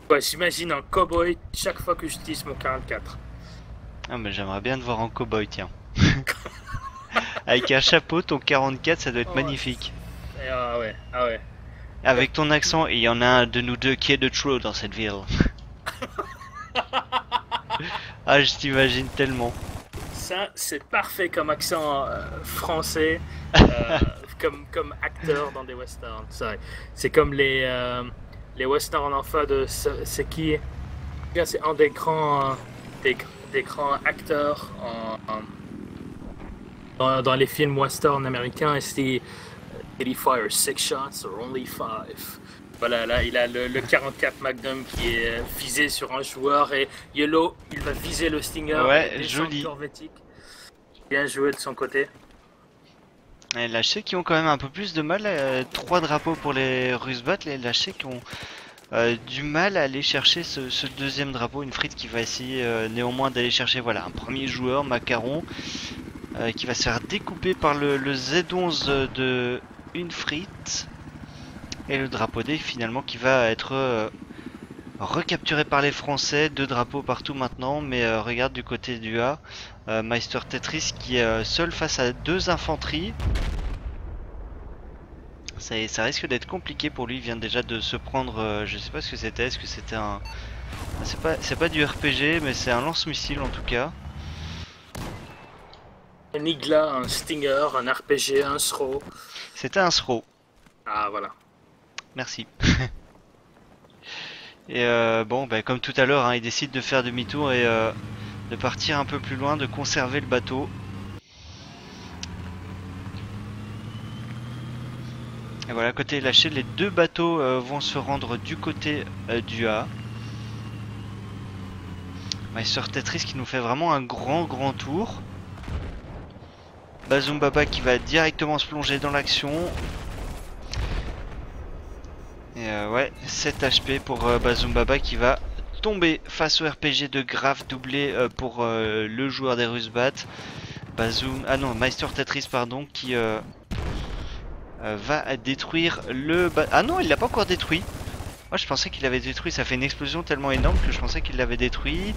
Ouais, j'imagine un cowboy chaque fois que j'utilise mon 44. Ah, mais j'aimerais bien te voir en cowboy, tiens. Avec un chapeau, ton 44, ça doit être magnifique. Ah ouais, ah ouais. Avec ton accent, il y en a un de nous deux qui est de trop dans cette ville. Ah, je t'imagine tellement. Ça, c'est parfait comme accent français, comme acteur dans des westerns. C'est comme les westerns enfin de c'est qui c'est un des grands acteurs dans les films western américains, et c'est Did he fire 6 shots or only 5? Voilà, là, il a le 44 Magnum qui est visé sur un joueur, et Yellow, il va viser le Stinger. Ouais, joli. Bien joué de son côté. Et là, je sais qu'ils ont quand même un peu plus de mal. 3 drapeaux pour les Rusbat. Et là, je sais qu'ils ont du mal à aller chercher ce deuxième drapeau. Une frite qui va essayer néanmoins d'aller chercher voilà, un premier joueur, Macaron, qui va se faire découper par le Z11 de une frite. Et le drapeau D finalement qui va être recapturé par les Français. 2 drapeaux partout maintenant, mais regarde du côté du A, Meister Tetris qui est seul face à 2 infanteries. Ça risque d'être compliqué pour lui. Il vient déjà de se prendre, je sais pas ce que c'était, est-ce que c'était un... C'est pas du RPG, mais c'est un lance-missile en tout cas. Un Igla, un Stinger, un RPG, un SRO. C'était un SRO. Ah voilà. Merci. Et bon, bah, comme tout à l'heure, hein, il décide de faire demi-tour et de partir un peu plus loin, de conserver le bateau. Et voilà, côté lâché, les 2 bateaux vont se rendre du côté du A. Meister Tetris qui nous fait vraiment un grand tour. Bazoom Baba qui va directement se plonger dans l'action. Et ouais, 7 HP pour Bazoom Baba qui va tomber face au RPG de Graf, doublé pour le joueur des Rusbat. Bazoom, ah non, Meister Tetris pardon, qui va détruire le... Ah non, il l'a pas encore détruit. Moi je pensais qu'il l'avait détruit, ça fait une explosion tellement énorme que je pensais qu'il l'avait détruit.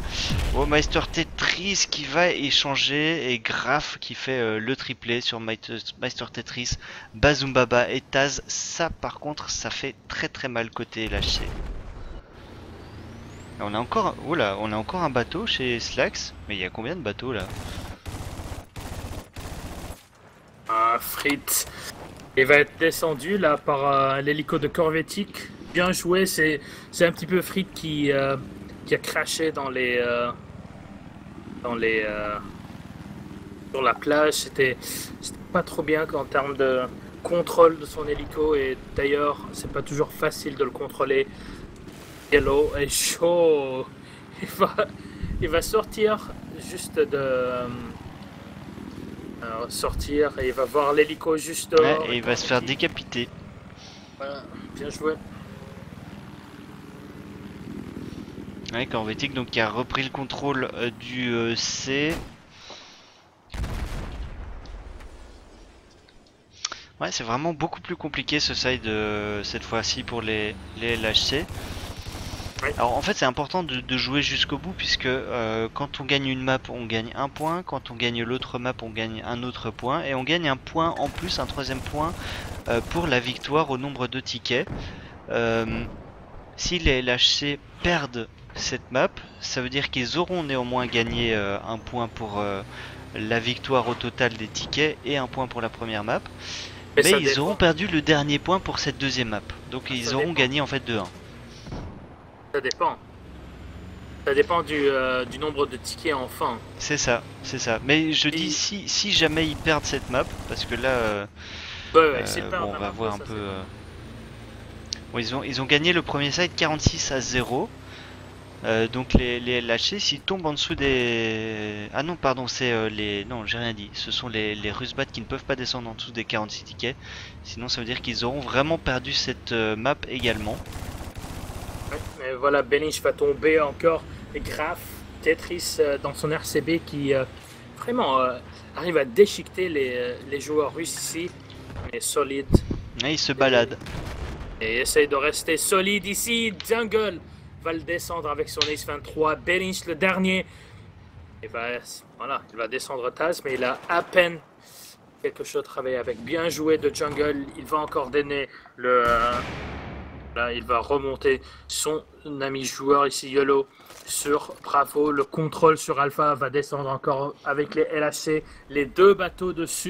Oh, Meister Tetris qui va échanger et Graf qui fait le triplé sur Meister Tetris, Bazoom Baba et Taz. Ça par contre ça fait très mal côté lâché. On a encore, oula, on a encore un bateau chez Slax, mais il y a combien de bateaux là? Fritz, il va être descendu là par l'hélico de Corvetic. Bien joué, c'est un petit peu Fritz qui a craché dans les sur la plage. C'était pas trop bien en termes de contrôle de son hélico, et d'ailleurs c'est pas toujours facile de le contrôler. Yellow est chaud, il va sortir juste de sortir et il va voir l'hélico juste dehors. Ouais, et il va se faire décapiter. Voilà, bien joué. Ouais, Corvetic donc qui a repris le contrôle du C. Ouais, c'est vraiment beaucoup plus compliqué ce side cette fois-ci pour les LHC. Ouais. Alors en fait c'est important de jouer jusqu'au bout puisque quand on gagne une map on gagne un point, quand on gagne l'autre map on gagne un autre point et on gagne un point en plus, un troisième point pour la victoire au nombre de tickets. Si les LHC perdent cette map, ça veut dire qu'ils auront néanmoins gagné un point pour la victoire au total des tickets et un point pour la première map. Mais ils auront perdu le dernier point pour cette deuxième map. Donc ils auront gagné en fait de 1. Ça dépend. Ça dépend du nombre de tickets en fin. C'est ça, c'est ça. Mais je dis si jamais ils perdent cette map, parce que là, bon, on va voir un peu. Bon, ils ont gagné le premier side 46-0. Donc les LHC s'ils tombent en dessous des... Ah non pardon c'est les... Non j'ai rien dit, ce sont les Rusbat qui ne peuvent pas descendre en dessous des 46 tickets. Sinon ça veut dire qu'ils auront vraiment perdu cette map également. Ouais, mais voilà, Belinch va tomber encore. Et Graf, Tetris dans son RCB qui vraiment arrive à déchiqueter les joueurs russes ici. Mais solide. Et il se balade. Et essaye de rester solide ici. Jungle va le descendre avec son Ace 23. Belinch le dernier. Et voilà, il va descendre Taz, mais il a à peine quelque chose à travailler avec. Bien joué de Jungle. Il va encore donner le... là, il va remonter son ami joueur ici, Yellow, sur Bravo. Le contrôle sur Alpha va descendre encore avec les LHC. Les deux bateaux dessus.